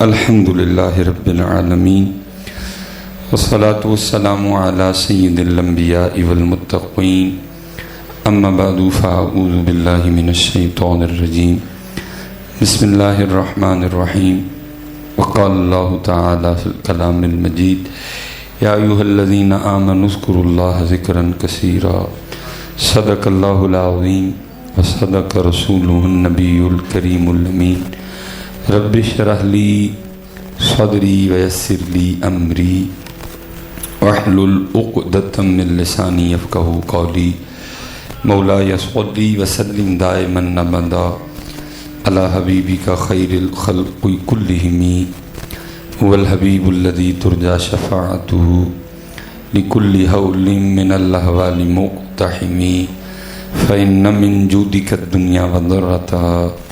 الحمدللہ رب العالمین والصلاة والسلام علی سید الانبیاء والمتقین اما بعد فاعوذ باللہ من الشیطان الرجیم بسم اللہ الرحمن الرحیم وقال اللہ تعالی فی الکلام المجید یا ایھا الذین آمنوا اذکروا اللہ ذکرا کثیرا صدق اللہ العظیم وصدق رسولہ النبی الکریم الامین رب اشرح لی صدری ویسر لی امری واحلل عقدۃ من لسانی یفقہوا قولی مولاي صلی وسلم دائما ابدا علی حبیبک خیر الخلق کلہم هو الحبیب الذی ترجى شفاعته لكل حول من الاحوال مقتحم فإن من جودك الدنيا وضرتها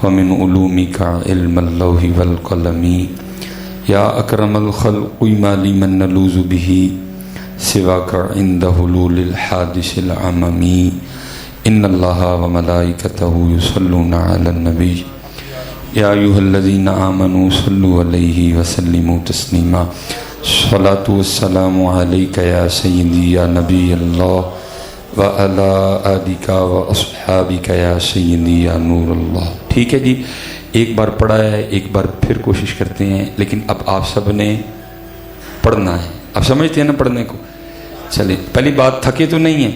ومن علومك علم اللوح والقلم یا اکرم الخلق ما لمن نلوذ به سواك عند حلول الحادث العمم ان اللہ وملائکته یصلون علی النبی یا ایھا الذین آمنوا صلوا علیہ وسلموا تسلیما الصلاۃ والسلام علیک یا سیدی یا نبی اللہ وعلی آلک واصحابک یا سیدی یا نور اللہ۔ ٹھیک ہے جی، ایک بار پڑھا ہے، ایک بار پھر کوشش کرتے ہیں، لیکن اب آپ سب نے پڑھنا ہے۔ آپ سمجھتے ہیں نا پڑھنے کو؟ چلیں، پہلی بات تھکے تو نہیں ہیں؟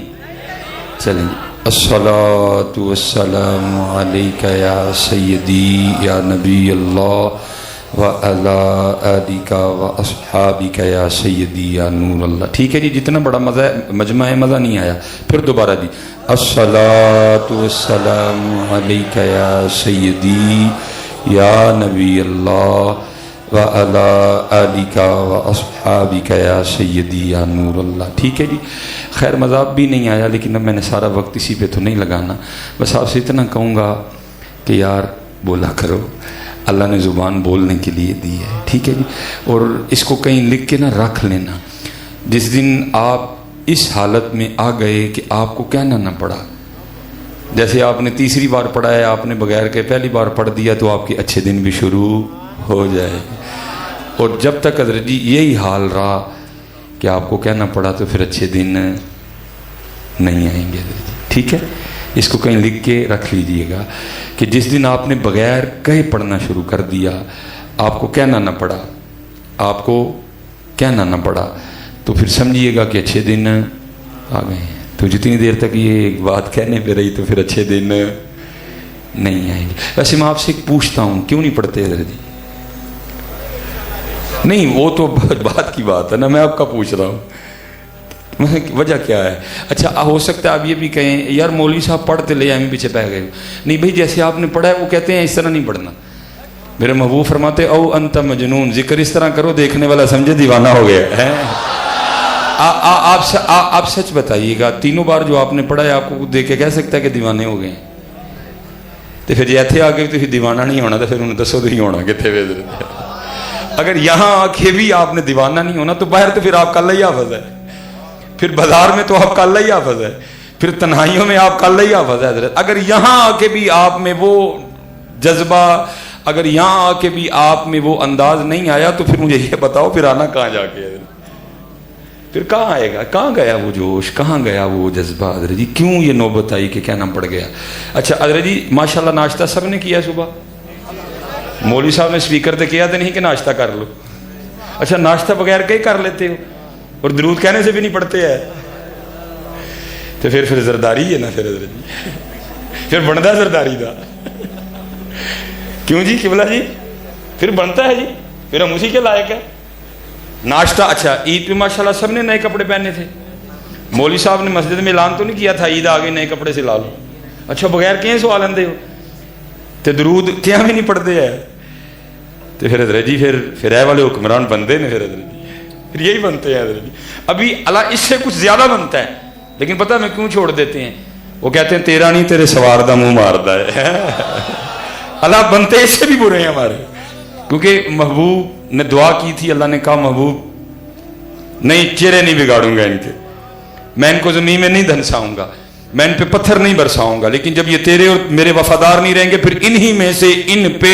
چلیں جی، الصلاۃ والسلام علیک یا سیدی یا نبی اللہ وعلی آلک واصحابک یا سیدی یا نور اللہ۔ ٹھیک ہے جی، جتنا بڑا مزہ ہے، مجمع ہے، مزہ نہیں آیا، پھر دوبارہ جی، الصلاۃ والسلام علیک یا سیدی یا نبی اللہ وعلی آلک واصحابک یا سیدی یا نور اللہ۔ ٹھیک ہے جی، خیر مذاق بھی نہیں آیا، لیکن اب میں نے سارا وقت اسی پہ تو نہیں لگانا، بس آپ سے اتنا کہوں گا کہ یار بولا کرو، اللہ نے زبان بولنے کے لیے دی ہے۔ ٹھیک ہے جی، اور اس کو کہیں لکھ کے نہ رکھ لینا، جس دن آپ اس حالت میں آ گئے کہ آپ کو کہنا نہ پڑا، جیسے آپ نے تیسری بار پڑھا ہے، آپ نے بغیر کہ پہلی بار پڑھ دیا تو آپ کے اچھے دن بھی شروع ہو جائے، اور جب تک حضرت جی یہی حال رہا کہ آپ کو کہنا پڑا تو پھر اچھے دن نہیں آئیں گے حضرت جی۔ ٹھیک ہے، اس کو کہیں لکھ کے رکھ لیجئے گا کہ جس دن آپ نے بغیر کہے پڑھنا شروع کر دیا، آپ کو کہنا نہ پڑا، آپ کو کہنا نہ پڑا، تو پھر سمجھیے گا کہ اچھے دن آ گئے ہیں۔ تو جتنی دیر تک یہ ایک بات کہنے پہ رہی تو پھر اچھے دن نہیں آئیں گے۔ ویسے میں آپ سے ایک پوچھتا ہوں، کیوں نہیں پڑھتے حضرت جی؟ نہیں، وہ تو بات کی بات ہے نا، میں آپ کا پوچھ رہا ہوں وجہ کیا ہے؟ اچھا، ہو سکتا ہے آپ یہ بھی کہیں یار مولوی صاحب پڑھتے لے ہمیں پیچھے پہ گئے۔ نہیں بھائی، جیسے آپ نے پڑھا ہے وہ کہتے ہیں اس طرح نہیں پڑھنا۔ میرے محبوب فرماتے او انت مجنون، ذکر اس طرح کرو دیکھنے والا سمجھے دیوانہ ہو گیا ہے۔ آپ سچ بتائیے گا، تینوں بار جو آپ نے پڑھا ہے آپ کو دیکھ کے کہہ سکتا ہے کہ دیوانے ہو گئے ہیں؟ تو پھر جی ایتھے آ کے تو دیوانہ نہیں ہونا، تو پھر انہیں دسو تو ہی ہونا کتنے ویز۔ اگر یہاں آ کے بھی آپ نے دیوانہ نہیں ہونا تو باہر تو پھر آپ کا اللہ ہی حافظ ہے، پھر بازار میں تو آپ کا اللہ ہی حافظ ہے، پھر تنہائیوں میں آپ کا اللہ ہی حافظ ہے حضرت۔ اگر یہاں آ کے بھی آپ میں وہ جذبہ، اگر یہاں آ کے بھی آپ میں وہ انداز نہیں آیا تو پھر مجھے یہ بتاؤ پھر آنا کہاں جا کے حضرت؟ پھر کہاں آئے گا؟ کہاں گیا وہ جوش، کہاں گیا وہ جذبہ حضرت جی؟ کیوں یہ نوبت آئی کہ کہنا پڑ گیا؟ اچھا حضرت جی، ماشاءاللہ ناشتہ سب نے کیا صبح؟ مولوی صاحب نے سپیکر تے کیا تو نہیں کہ ناشتہ کر لو؟ اچھا، ناشتہ بغیر کہیں کر لیتے ہو اور درود کہنے سے بھی نہیں پڑھتے ہیں، تو پھر زرداری ہے نا پھر حضرت جی، پھر بنتا ہے زرداری دا۔ کیوں جی قبلہ جی؟ پھر بنتا ہے جی، پھر ہم اسی کے لائق ہے۔ ناشتہ، اچھا عید پہ ماشاءاللہ سب نے نئے کپڑے پہنے تھے، مولوی صاحب نے مسجد میں اعلان تو نہیں کیا تھا عید آ گئی نئے کپڑے سے لا لو؟ اچھا، بغیر کہیں سوال اندے ہو تو درود کیا بھی نہیں پڑھتے ہیں؟ تو پھر حضرت جی پھر اے والے حکمران بندے نے، پھر حضرت جی پھر یہی بنتے ہیں حضرت جی۔ ابھی اللہ اس سے کچھ زیادہ بنتا ہے، لیکن پتہ میں کیوں چھوڑ دیتے ہیں؟ وہ کہتے ہیں تیرا نہیں تیرے سوار دا منہ ماردا ہے۔ اللہ بنتے اس سے بھی برے ہیں ہمارے، کیونکہ محبوب نے دعا کی تھی، اللہ نے کہا محبوب نہیں، چہرے نہیں بگاڑوں گا ان کے، میں ان کو زمین میں نہیں دھنساؤں گا، میں ان پہ پتھر نہیں برساؤں گا، لیکن جب یہ تیرے اور میرے وفادار نہیں رہیں گے پھر انہی میں سے ان پہ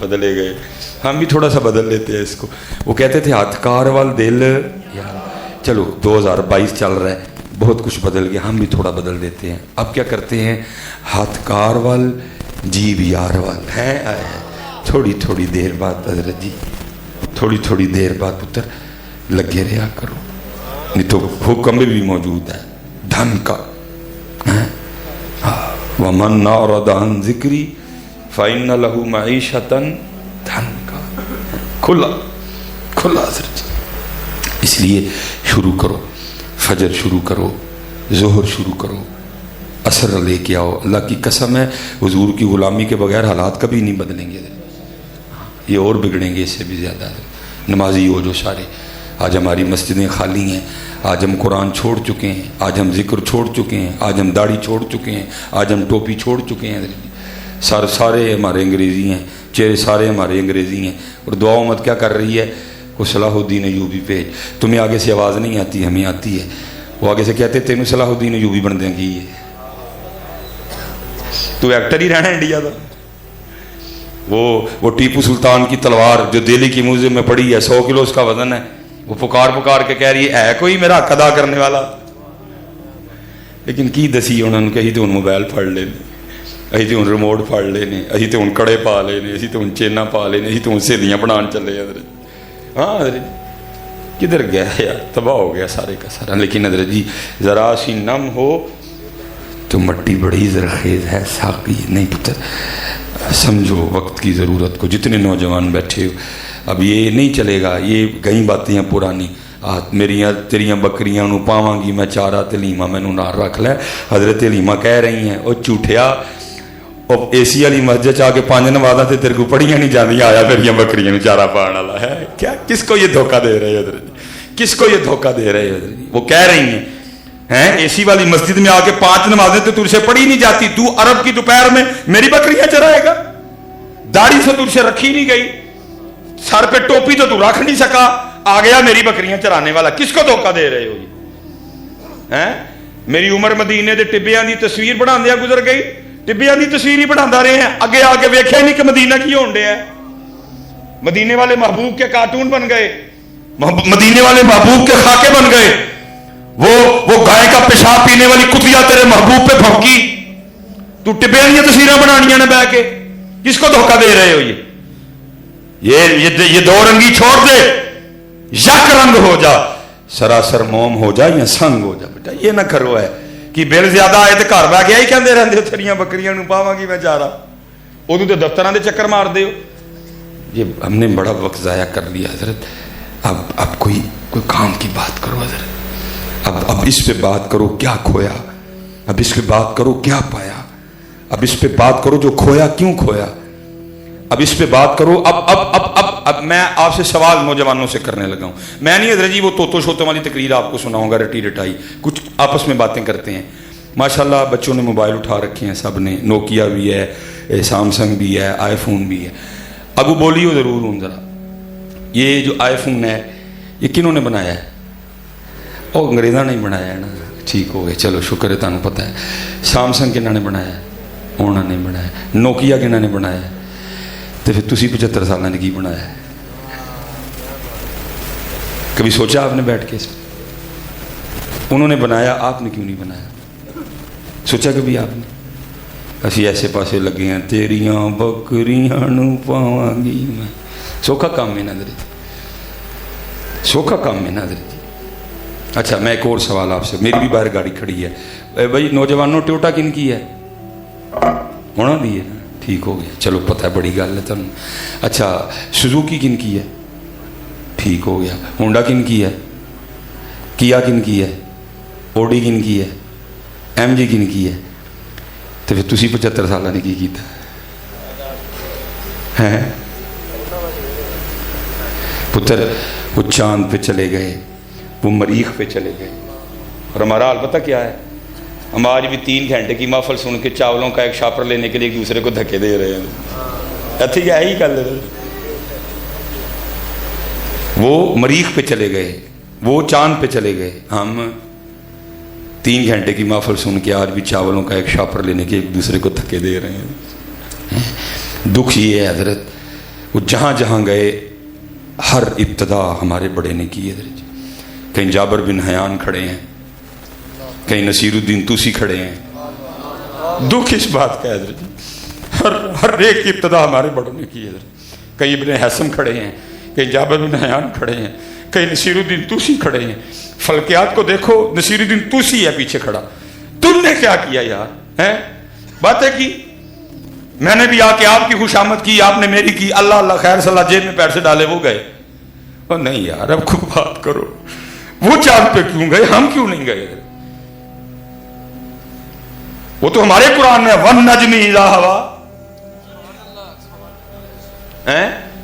بدلے گئے، ہم بھی تھوڑا سا بدل لیتے ہیں اس کو۔ وہ کہتے تھے ہاتھ کار وال دل، چلو 2022 چل رہا ہے، بہت کچھ بدل گیا، ہم بھی تھوڑا بدل دیتے ہیں۔ اب کیا کرتے ہیں؟ ہاتھ کار وال جیب یار وال ہے، تھوڑی تھوڑی دیر بعد حضرت جی، تھوڑی تھوڑی دیر بعد پتر لگے رہا کرو، نہیں تو حکم میں بھی موجود ہے دھن کا، وَمَنْ أَعْرَضَ عَنْ ذِكْرِي فَإِنَّ لَهُ مَعِيشَةً دھن کا، کھلا حضرت۔ اس لیے شروع کرو، فجر شروع کرو، ظہر شروع کرو، عصر لے کے آؤ۔ اللہ کی قسم ہے حضور کی غلامی کے بغیر حالات کبھی نہیں بدلیں گے، یہ اور بگڑیں گے اس سے بھی زیادہ۔ نمازی ہو جو سارے، آج ہماری مسجدیں خالی ہیں، آج ہم قرآن چھوڑ چکے ہیں، آج ہم ذکر چھوڑ چکے ہیں، آج ہم داڑھی چھوڑ چکے ہیں، آج ہم ٹوپی چھوڑ چکے ہیں، سارے ہمارے انگریزی ہیں، چہرے سارے ہمارے انگریزی ہیں، اور دعا امت کیا کر رہی ہے؟ وہ صلاح الدین ایوبی پیج، تمہیں آگے سے آواز نہیں آتی، ہمیں آتی ہے۔ وہ آگے سے کہتے تینوں صلاح الدین ایوبی بن دیں گی، تو ایکٹر ہی رہنا انڈیا کا۔ وہ ٹیپو سلطان کی تلوار جو دہلی کی میوزیم میں پڑی ہے، 100 کلو اس کا وزن ہے، وہ پکار کے کہہ رہی ہے کوئی میرا حق ادا کرنے والا؟ لیکن کی دسی انہوں نے کہی تو ان موبائل پھڑ لینے، اسی تو ان ریموٹ پھڑ لینے، اسی تو ان کڑے پا لینے، اسی تو ان چینا پا لینے، اسی تو ان سہیلیاں بنان چلے حضرت۔ ہاں حضرت کدھر گیا یار، تباہ ہو گیا سارے کا سارا۔ لیکن حضرت جی ذرا سی نم ہو تو مٹی بڑی زرخیز ہے، ساقی نہیں پتہ، سمجھو وقت کی ضرورت کو۔ جتنے نوجوان بیٹھے ہو، اب یہ نہیں چلے گا، یہ کئی باتیں ہیں پرانی، میریاں تیریاں بکریاں نو پاواں گی میں چارہ تے لیما مینوں نال رکھ لے۔ حضرت لیما کہہ رہی ہیں او جھوٹیا، او اے سی والی مسجد چ آ کے 5 نمازاں تے تیرے کو پڑھیاں نہیں جاندیاں، آیا میریاں بکریاں نو چارہ پاؤن والا ہے کیا؟ کس کو یہ دھوکہ دے رہے حضرت؟ کس کو یہ دھوکہ دے رہے حضرت؟ وہ کہہ رہی ہیں اے سی والی مسجد میں آ کے 5 نمازیں تو تجھ سے پڑھی نہیں جاتی، تو عرب کی دوپہر میں میری بکریاں چرائے گا؟ داڑھی سے تجھ سے رکھی نہیں گئی، سر پہ ٹوپی تو رکھ نہیں سکا، آ گیا میری بکریاں چرانے والا۔ کس کو دھوکہ دے رہے ہو یہ؟ میری عمر مدینے دے ٹبیاں دی تصویر بناندیا گزر گئی، ٹبیاں دی تصویر ہی بناتا رہے ہیں، اگے آ کے ویکھیا نہیں کہ مدینہ کی ہون ڈیا ہے۔ مدینے والے محبوب کے کارٹون بن گئے، مدینے والے محبوب کے خاکے بن گئے، وہ گائے کا پیشاب پینے والی کتیا تیرے محبوب پہ بھونکی، تو ٹبیاں دی تصویراں بنانیاں نے بہ کے۔ کس کو دھوکہ دے رہے ہو یہ 2 رنگی چھوڑ دے، یک رنگ ہو جا، سراسر موم ہو جا یا سنگ ہو جا۔ بیٹا یہ نہ کرو ہے کہ بل زیادہ آئے تو گھر بہ گیا ہی کہندے رہندے ہو تیریاں بکریاں نو پاواں گی میں چارہ، ادو تو دفتراں دے چکر مار دے ہو۔ یہ ہم نے بڑا وقت ضائع کر لیا حضرت۔ اب کوئی کام کی بات کرو حضرت، اب اس پہ بات کرو کیا کھویا، اب اس پہ بات کرو کیا پایا، اب اس پہ بات کرو جو کھویا کیوں کھویا، اب اس پہ بات کرو۔ اب میں آپ سے سوال نوجوانوں سے کرنے لگا ہوں، میں نہیں حضرت جی وہ توتو شوتوں والی تقریر آپ کو سناؤں گا رٹی رٹائی، کچھ آپس میں باتیں کرتے ہیں۔ ماشاءاللہ بچوں نے موبائل اٹھا رکھے ہیں، سب نے، نوکیا بھی ہے، سامسنگ بھی ہے، آئی فون بھی ہے۔ ابو بولیو ضرور ہوں ذرا، یہ جو آئی فون ہے یہ کنہوں نے بنایا ہے؟ وہ انگریزاں نے بنایا ہے نا، ٹھیک ہو گئے، چلو شکر ہے، تمہیں پتہ ہے۔ سامسنگ کنہاں نے بنایا ہے؟ انہوں نے بنایا۔ نوکیا کنہاں نے بنایا ہے؟ تو پھر تسی 75 سالوں نے کی بنایا ہے؟ کبھی سوچا آپ نے بیٹھ کے؟ انہوں نے بنایا، آپ نے کیوں نہیں بنایا؟ سوچا کبھی آپ نے؟ اسی ایسے پاسے لگے ہیں، تیریاں بکریاں نو پاواں گی میں۔ سوکھا کام ہے نظر، سوکھا کام ہے نظر۔ اچھا میں ایک اور سوال آپ سے، میری بھی باہر گاڑی کھڑی ہے بھائی، نوجوانوں ٹویوٹا کن کی ہے؟ ہونا دی ہے نا، ٹھیک ہو گیا، چلو پتہ ہے، بڑی گل ہے تم۔ اچھا سوزوکی کن کی ہے؟ ٹھیک ہو گیا۔ ہونڈا کن کی ہے؟ کیا کن کی ہے؟ اوڈی کن کی ہے؟ ایم جی کن کی ہے؟ تو پھر تسی 75 سالہ نے کی کیتا ہے؟ پتر وہ چاند پہ چلے گئے، وہ مریخ پہ چلے گئے، اور ہمارا حال پتہ کیا ہے؟ ہم آج بھی 3 گھنٹے کی محفل سن کے چاولوں کا ایک شاپر لینے کے لیے ایک دوسرے کو دھکے دے رہے ہیں۔ ٹھیک ہے، یہی کر لے۔ وہ مریخ پہ چلے گئے، وہ چاند پہ چلے گئے، ہم 3 گھنٹے کی محفل سن کے آج بھی چاولوں کا ایک شاپر لینے کے ایک دوسرے کو دھکے دے رہے ہیں. دکھ یہ ہے حضرت، وہ جہاں جہاں گئے ہر ابتدا ہمارے بڑے نے کی حضرت. کہیں جابر بن حیان کھڑے ہیں، کہیں نصیر الدین توسی کھڑے ہیں. دکھ اس بات کا ہے حضرت، ہر ایک کی ابتدا ہمارے بڑوں نے کی حضرت. کہیں ابن حسم کھڑے ہیں، کہیں جابر بن حیان کھڑے ہیں، کہیں نصیر الدین توسی کھڑے ہیں. فلکیات کو دیکھو، نصیر الدین توسی ہے پیچھے کھڑا. تم نے کیا کیا یار؟ باتیں کی، میں نے بھی آ کے آپ کی خوشامد کی، آپ نے میری کی، اللہ اللہ خیر صلاح جیب میں پیر سے ڈالے وہ گئے. اور نہیں یار اب خوب بات کرو، وہ چاند پہ کیوں گئے، ہم کیوں نہیں گئے؟ وہ تو ہمارے قرآن میں وَالنَّجْمِ إِذَا هَوَىٰ،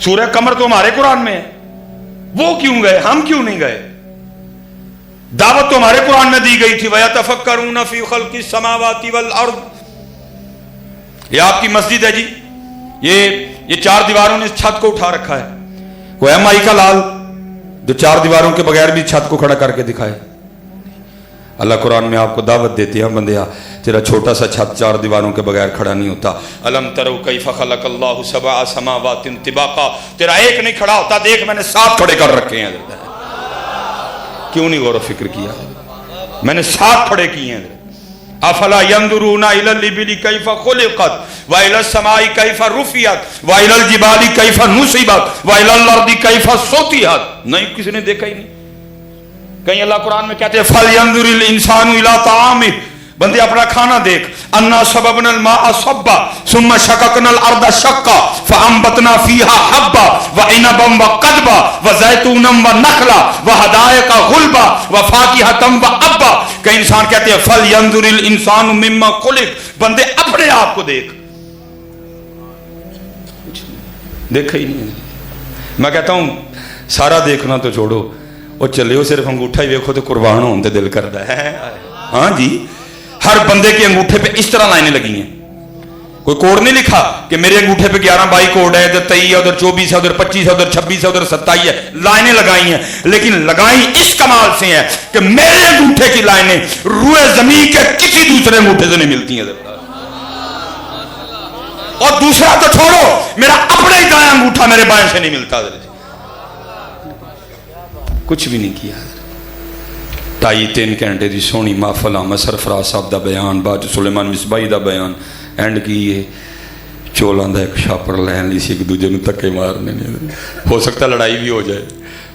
سورہ قمر تو ہمارے قرآن میں ہے. وہ کیوں گئے، ہم کیوں نہیں گئے؟ دعوت تو ہمارے قرآن میں دی گئی تھی وَيَتَفَكَّرُونَ فِي خَلْقِ السَّمَاوَاتِ وَالْأَرْضِ. یہ آپ کی مسجد ہے جی، یہ 4 دیواروں نے اس چھت کو اٹھا رکھا ہے. کوئی ایم آئی کا لال جو 4 دیواروں کے بغیر بھی چھت کو کھڑا کر کے دکھائے. اللہ قرآن میں آپ کو دعوت دیتے ہیں بندیا، تیرا چھوٹا سا چھت 4 دیواروں کے بغیر کھڑا نہیں ہوتا. الم تروا کیف خلق اللہ 7 سماوات طباقا، تیرا ایک نہیں کھڑا ہوتا، دیکھ میں نے 7 کھڑے کر رکھے ہیں. کیوں نہیں غور و فکر کیا؟ میں نے 7 کھڑے کیے ہیں. افلا ينظرون الى الابل كيف خلقت والى السماء كيف رفعت والى الجبال كيف نصبت والى الارض كيف سطحت. نہیں کسی نے دیکھا ہی نہیں. کہیں اللہ قرآن میں کہتے ہیں فَلْيَنظُرِ الْإِنسَانُ إِلَىٰ طَعَامِهِ، بندے اپنا کھانا دیکھ. اَنَّا صَبَبْنَا الْمَاءَ صَبًّا ثُمَّ شَقَقْنَا الْأَرْضَ شَقًّا فَأَنبَتْنَا فِيهَا حَبًّا وَعِنَبًا وَقَضْبًا وَزَيْتُونًا وَنَخْلًا وَحَدَائِقَ غُلْبًا وَفَاكِهَةً وَأَبًّا. کہ انسان کہتے ہیں فَلْيَنظُرِ الْإِنسَانُ مِمَّا خُلِقَ، بندے اپنے آپ کو دیکھ. دیکھا ہی نہیں. میں کہتا ہوں سارا دیکھنا تو چھوڑو، وہ چلے ہو صرف انگوٹھا ہی دیکھو تو قربان ہونے تے دل کرتا ہے. ہاں جی، ہر بندے کے انگوٹھے پہ اس طرح لائنیں لگی ہیں. کوئی کوڈ نہیں لکھا کہ میرے انگوٹھے پہ 11-22 کوڈ ہے، ادھر 23 ہے، ادھر 24 ہے، ادھر 25 ہے، ادھر 26 ہے، ادھر 27 ہے. لائنیں لگائی ہیں، لیکن لگائی اس کمال سے ہیں کہ میرے انگوٹھے کی لائنیں روئے زمین کے کسی دوسرے انگوٹھے سے نہیں ملتی ہیں. اور دوسرا تو چھوڑو، میرا اپنا ہی دایاں انگوٹھا میرے بائیں سے نہیں ملتا. کچھ بھی نہیں کیا. 2.5-3 گھنٹے دی سونی محفل احمد سرفراز صاحب دا بیان، بعد سلیمان مصباحی دا بیان، اینڈ کی چولاں دا ایک شاپر لین لی سی، ایک دوجے نوں تکے مارنے. ہو سکتا لڑائی بھی ہو جائے،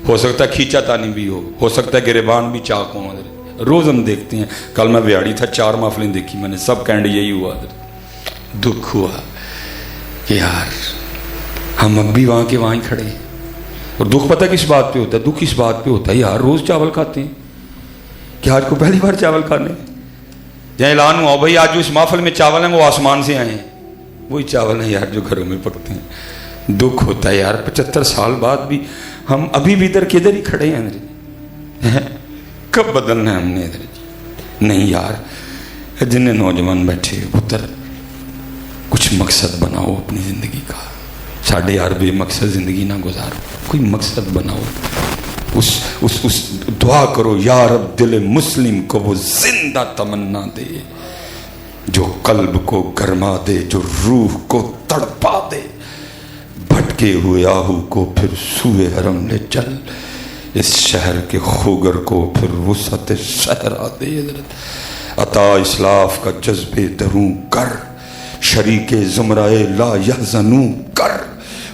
ہو سکتا کھینچا تانی بھی ہو سکتا ہے گریبان بھی چاک ہوں. روز ہم دیکھتے ہیں. کل میں بیاڑی تھا، 4 محفلیں دیکھی میں نے، سب کینڈ یہی ہوا. دکھ ہوا کہ یار ہم اب بھی وہاں کے وہاں ہی کھڑے ہیں. اور دکھ پتہ کس بات پہ ہوتا ہے؟ دکھ اس بات پہ ہوتا ہے یار روز چاول کھاتے ہیں کہ آج کو پہلی بار چاول کھانے. جہاں اعلان ہوا بھائی آج جو اس محفل میں چاول ہیں وہ آسمان سے آئے ہیں، وہی چاول ہیں یار جو گھروں میں پکتے ہیں. دکھ ہوتا ہے یار 75 سال بعد بھی ہم ابھی بھی ادھر کدھر ہی کھڑے ہیں. کب بدلنا ہے ہم نے ادھر؟ نہیں یار، جن نوجوان بیٹھے ادھر کچھ مقصد بناؤ اپنی زندگی کا. ساڑھے یار بے مقصد زندگی نہ گزارو، کوئی مقصد بناؤ. اس دعا کرو یا رب دل مسلم کو وہ زندہ تمنا دے جو قلب کو گرما دے، جو روح کو تڑپا دے. بھٹکے ہوئے آہو کو پھر سوئے حرم لے چل، اس شہر کے خوگر کو پھر وسعت صحرا دے. عطا اسلاف کا جذبے دروں کر، شریک زمرائے لا یحزنوں کر.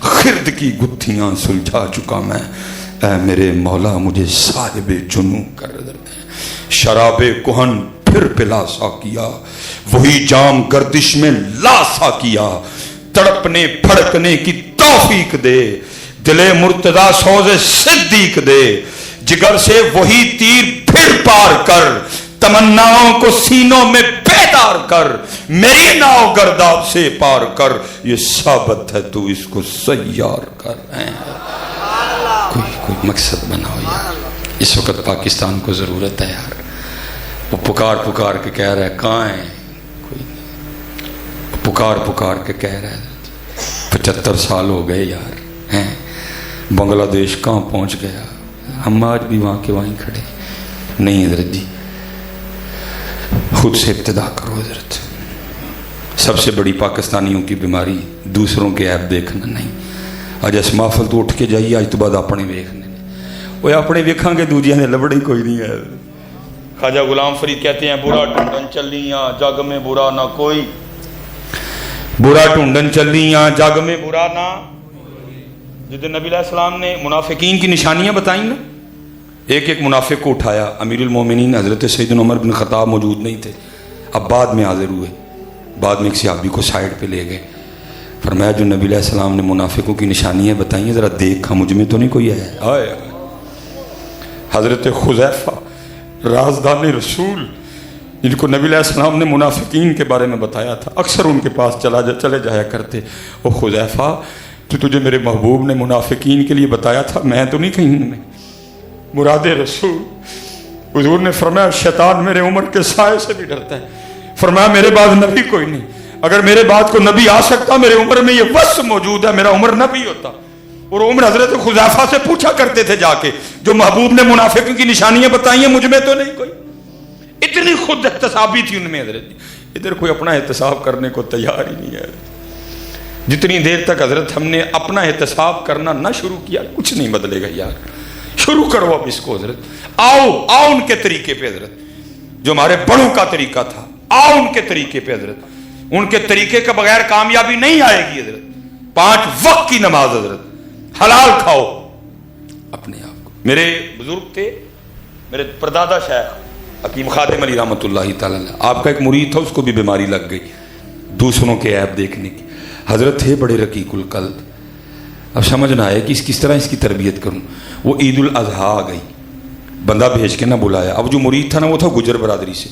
خرد کی گتھیاں سلجھا چکا میں، اے میرے مولا مجھے صاحب جنوں کر. شراب کہن پھر پلا سا کیا، وہی جام گردش میں لا سا کیا. تڑپنے پھڑکنے کی توفیق دے، دل مرتضی سوز صدیق دے. جگر سے وہی تیر پھر پار کر، تمناؤں کو سینوں میں بیدار کر. میری ناؤ گرداب سے پار کر، یہ ثابت ہے تو اس کو سیار کر. کوئی مقصد بناؤ یار. اس وقت پاکستان کو ضرورت ہے یار. وہ پکار کے کہہ رہا ہے کہاں ہے کوئی نہیں. پکار کے کہہ رہا ہے 75 سال ہو گئے یار ہیں. بنگلہ دیش کہاں پہنچ گیا؟ ہم آج بھی وہاں کے وہیں کھڑے. نہیں حضرت جی، خود سے ابتدا کرو حضرت. سب سے بڑی پاکستانیوں کی بیماری دوسروں کے عیب دیکھنا نہیں. اج اس محفل تو اٹھ کے جائیے, اج تو بعد اپنے ویکھنے وہ اپنے ویکھاں گے, دوجیاں دے لبڑے کوئی نہیں ہے. خواجہ غلام فرید کہتے ہیں برا ٹھنڈن چلیاں جگ میں برا نہ کوئی, برا ٹھنڈن چلیاں جگ میں برا نہ. جس دن نبی علیہ السلام نے منافقین کی نشانیاں بتائیں نا, ایک ایک منافق کو اٹھایا. امیر المومنین حضرت سیدنا عمر بن خطاب موجود نہیں تھے, اب بعد میں حاضر ہوئے. بعد میں ایک صحابی کو سائڈ پہ لے گئے, فرمایا جو نبی علیہ السلام نے منافقوں کی نشانیاں بتائیں ذرا دیکھا مجھ میں تو نہیں کوئی ہے. آئے حضرت حذیفہ رازدان رسول, جن کو نبی علیہ السلام نے منافقین کے بارے میں بتایا تھا, اکثر ان کے پاس چلے جایا کرتے. او حذیفہ تو تجھے میرے محبوب نے منافقین کے لیے بتایا تھا, میں تو نہیں کہیں ان میں مراد رسول. حضور نے فرمایا شیطان میرے عمر کے سائے سے بھی ڈرتا ہے. فرمایا میرے بعد نبی کوئی نہیں, اگر میرے بعد کو نبی آ سکتا میرے عمر میں یہ وصف موجود ہے, میرا عمر نبی ہوتا. اور عمر حضرت حذیفہ سے پوچھا کرتے تھے جا کے, جو محبوب نے منافقوں کی نشانیاں بتائی ہیں مجھ میں تو نہیں کوئی. اتنی خود احتسابی تھی ان میں حضرت. ادھر کوئی اپنا احتساب کرنے کو تیار ہی نہیں ہے. جتنی دیر تک حضرت ہم نے اپنا احتساب کرنا نہ شروع کیا کچھ نہیں بدلے گا یار. شروع کرو اب اس کو حضرت. آؤ ان کے طریقے پہ حضرت, جو ہمارے بڑوں کا طریقہ تھا, آؤ ان کے طریقے پہ حضرت. ان کے طریقے کے بغیر کامیابی نہیں آئے گی حضرت. 5 وقت کی نماز حضرت, حلال کھاؤ اپنے آپ کو. میرے بزرگ تھے, میرے پردادا شیخ حکیم خادم علی رحمۃ اللہ تعالی, آپ کا ایک مرید تھا, اس کو بھی بیماری لگ گئی دوسروں کے عیب دیکھنے کی. حضرت تھے بڑے رقیق القلب. اب سمجھ نہ آئے کہ کس طرح اس کی تربیت کروں. وہ عید الاضحیٰ آ گئی, بندہ بھیج کے نہ بلایا. اب جو مرید تھا نا وہ تھا گجر برادری سے,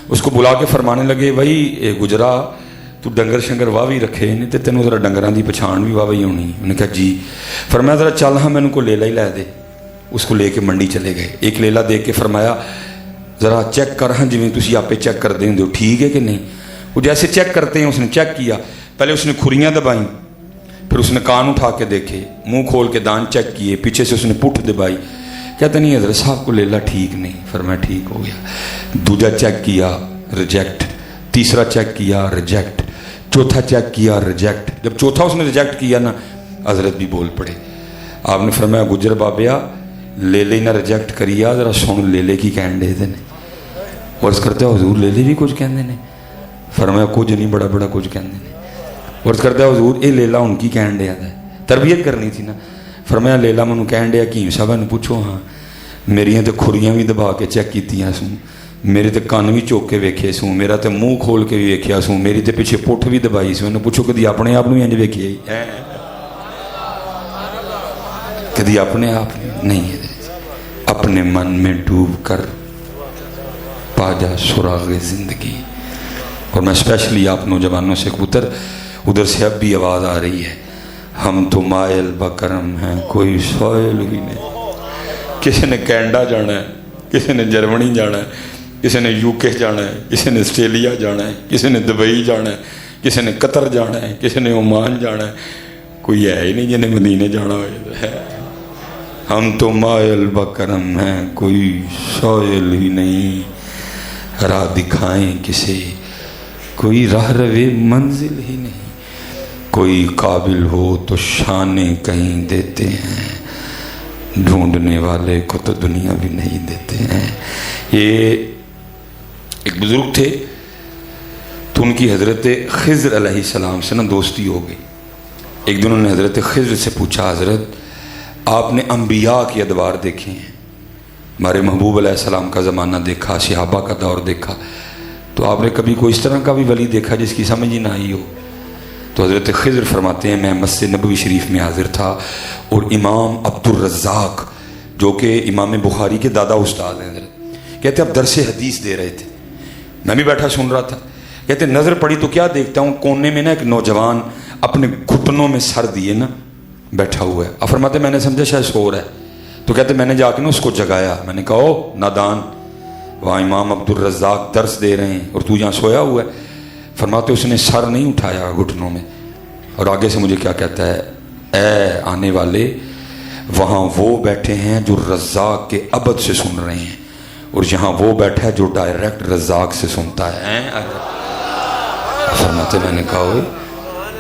اس کو بلا کے فرمانے لگے بھائی گجرا تو ڈنگر شنگر واہ بھی رکھے نہیں, تو تینوں ذرا ڈنگراں دی پچھان بھی واہ ہی ہونی. انہوں نے کہا جی. فرمایا ذرا چل ہاں میں ان کو لیلا ہی لے دے. اس کو لے کے منڈی چلے گئے. ایک لیلا دے کے فرمایا ذرا چیک کر ہاں جی تسی آپ چیک کر دیں ہو ٹھیک ہے کہ نہیں. وہ جیسے چیک کرتے ہیں اس نے چیک کیا, پہلے اس نے کھریاں دبائیں, پھر اس نے کان اٹھا کے دیکھے, منہ کھول کے دان چیک کیے, پیچھے سے اس نے پٹھ دبائی. کہتے نہیں حضرت صاحب کو لیلا ٹھیک نہیں. فرمایا ٹھیک ہو گیا. دوجا چیک کیا ریجیکٹ, تیسرا چیک کیا ریجیکٹ, چوتھا چیک کیا ریجیکٹ. جب چوتھا اس نے ریجیکٹ کیا نا حضرت بھی بول پڑے. آپ نے فرمایا گجر بابیا لیلے نہ ریجیکٹ کریا, ذرا سن لیلے کی کہن دے دے. عرض کرتے حضور لیلے بھی کچھ کہندے نے. فرمایا کچھ نہیں, بڑا بڑا کچھ کہندے نے. عرض کرتا حضور اے لیلا ان کی کہن دیا ہے, تربیت کرنی تھی نا. فرمایا لیلا منو کہن دیا حکیم صاحب نے پوچھو. ہاں میریاں تے کھریاں بھی دبا کے چیک کیتیاں سوں, میرے تے کان بھی چوک کے ویکھے سوں, میرا تے منہ کھول کے بھی ویکھیا سوں, میری تے پیچھے پٹھ بھی دبائی سوں. انہوں پوچھو کدی اپنے آپ انج ویکھیا ہی کدی اپنے آپ نہیں ہے. اپنے من میں ڈوب کر پا جا سراغ زندگی. اور میں اسپیشلی آپ نوجوانوں سے ادھر سے اب بھی آواز آ رہی ہے, ہم تو مائل بکرم ہیں کوئی سوئل ہی نہیں. کسی نے کینیڈا جانا ہے, کسی نے جرمنی جانا ہے, کسی نے یو کے جانا ہے, کسی نے آسٹریلیا جانا ہے, کسی نے دبئی جانا ہے, کسی نے قطر جانا ہے, کسی نے عمان جانا ہے. کوئی ہے ہی نہیں جنہیں مدینے جانا ہے. ہم تو مائل بکرم ہیں کوئی سوئل ہی نہیں, راہ دکھائیں کسے کوئی راہ روے منزل ہی نہیں. کوئی قابل ہو تو شانے کہیں دیتے ہیں, ڈھونڈنے والے کو تو دنیا بھی نہیں دیتے ہیں. یہ ایک بزرگ تھے تو ان کی حضرت خضر علیہ السلام سے نا دوستی ہو گئی. ایک دن انہوں نے حضرت خضر سے پوچھا حضرت آپ نے انبیاء کی ادوار دیکھے ہیں, ہمارے محبوب علیہ السلام کا زمانہ دیکھا, صحابہ کا دور دیکھا, تو آپ نے کبھی کوئی اس طرح کا بھی ولی دیکھا جس کی سمجھ ہی نہ آئی ہو؟ تو حضرت خضر فرماتے ہیں میں مسجد نبوی شریف میں حاضر تھا اور امام عبد الرزاق جو کہ امام بخاری کے دادا استاد ہیں حضرت, کہتے اب درس حدیث دے رہے تھے, میں بھی بیٹھا سن رہا تھا. کہتے نظر پڑی تو کیا دیکھتا ہوں, کونے میں نا ایک نوجوان اپنے گھٹنوں میں سر دیے نا بیٹھا ہوا ہے. اب فرماتے میں نے سمجھا شاید سو رہا ہے, تو کہتے میں نے جا کے نا اس کو جگایا. میں نے کہا او نادان, وہاں امام عبد الرزاق درس دے رہے ہیں اور تو یہاں سویا ہوا ہے. فرماتے اس نے سر نہیں اٹھایا گھٹنوں میں, اور آگے سے مجھے کیا کہتا ہے, اے آنے والے وہاں وہ بیٹھے ہیں جو رزاق کے ابد سے سن رہے ہیں, اور یہاں وہ بیٹھا ہے جو ڈائریکٹ رزاق سے سنتا ہے. فرماتے میں نے کہا ہوئے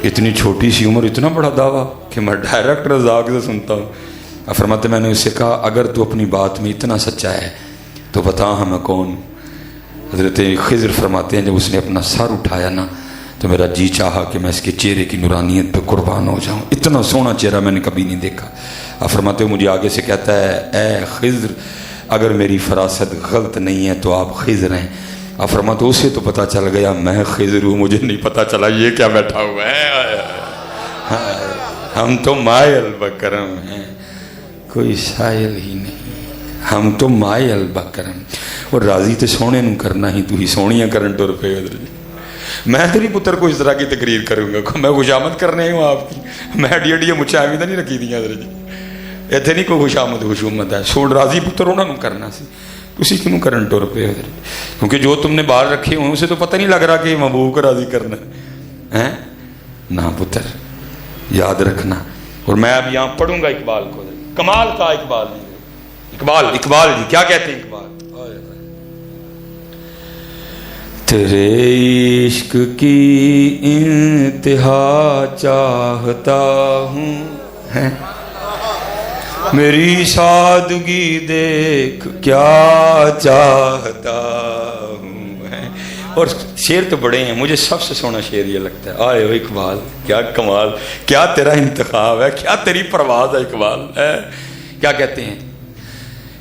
اتنی چھوٹی سی عمر اتنا بڑا دعویٰ کہ میں ڈائریکٹ رزاق سے سنتا ہوں. فرماتے میں نے اس سے کہا اگر تو اپنی بات میں اتنا سچا ہے تو بتا ہمیں کون. حضرت خضر فرماتے ہیں جب اس نے اپنا سر اٹھایا نا تو میرا جی چاہا کہ میں اس کے چہرے کی نورانیت پہ قربان ہو جاؤں. اتنا سونا چہرہ میں نے کبھی نہیں دیکھا. فرماتے ہیں مجھے آگے سے کہتا ہے اے خضر اگر میری فراست غلط نہیں ہے تو آپ خضر ہیں. فرماتے اسے تو پتہ چل گیا میں خضر ہوں, مجھے نہیں پتہ چلا یہ کیا بیٹھا ہوا ہے. ہم تو مائے البکرم ہیں, کوئی سائل ہی نہیں, ہم تو مائے البکرم. اور راضی تے سونے نو کرنا ہی تو ہی سونیاں کرن ٹر پے. میں تیری پتر کو اس طرح کی تقریر کروں گا, میں خوشامد کرنے ہوں آپ کی, میں اڈی اڈی مچھاویں نہیں رکھی دیا حضرت جی. اتنے نہیں کوئی خوشامد خوشومت ہے, سوڑ راضی پتر انہوں نے کرنا سی, اسی کیوں کرن ٹر پے حضرت. کیونکہ جو تم نے باہر رکھے ہوں اسے تو پتہ نہیں لگ رہا کہ محبوب کو راضی کرنا ہے نا پتر, یاد رکھنا. اور میں اب یہاں پڑھوں گا اقبال کو, کمال کا اقبال نہیں, اقبال جی کیا کہتے ہیں اقبال. تیرے عشق کی انتہا چاہتا ہوں, میری سادگی دیکھ کیا چاہتا ہوں. اور شعر تو بڑے ہیں, مجھے سب سے سونا شعر یہ لگتا ہے. آئے ہو اقبال, کیا کمال, کیا تیرا انتخاب ہے, کیا تیری پرواز ہے اقبال. کیا کہتے ہیں,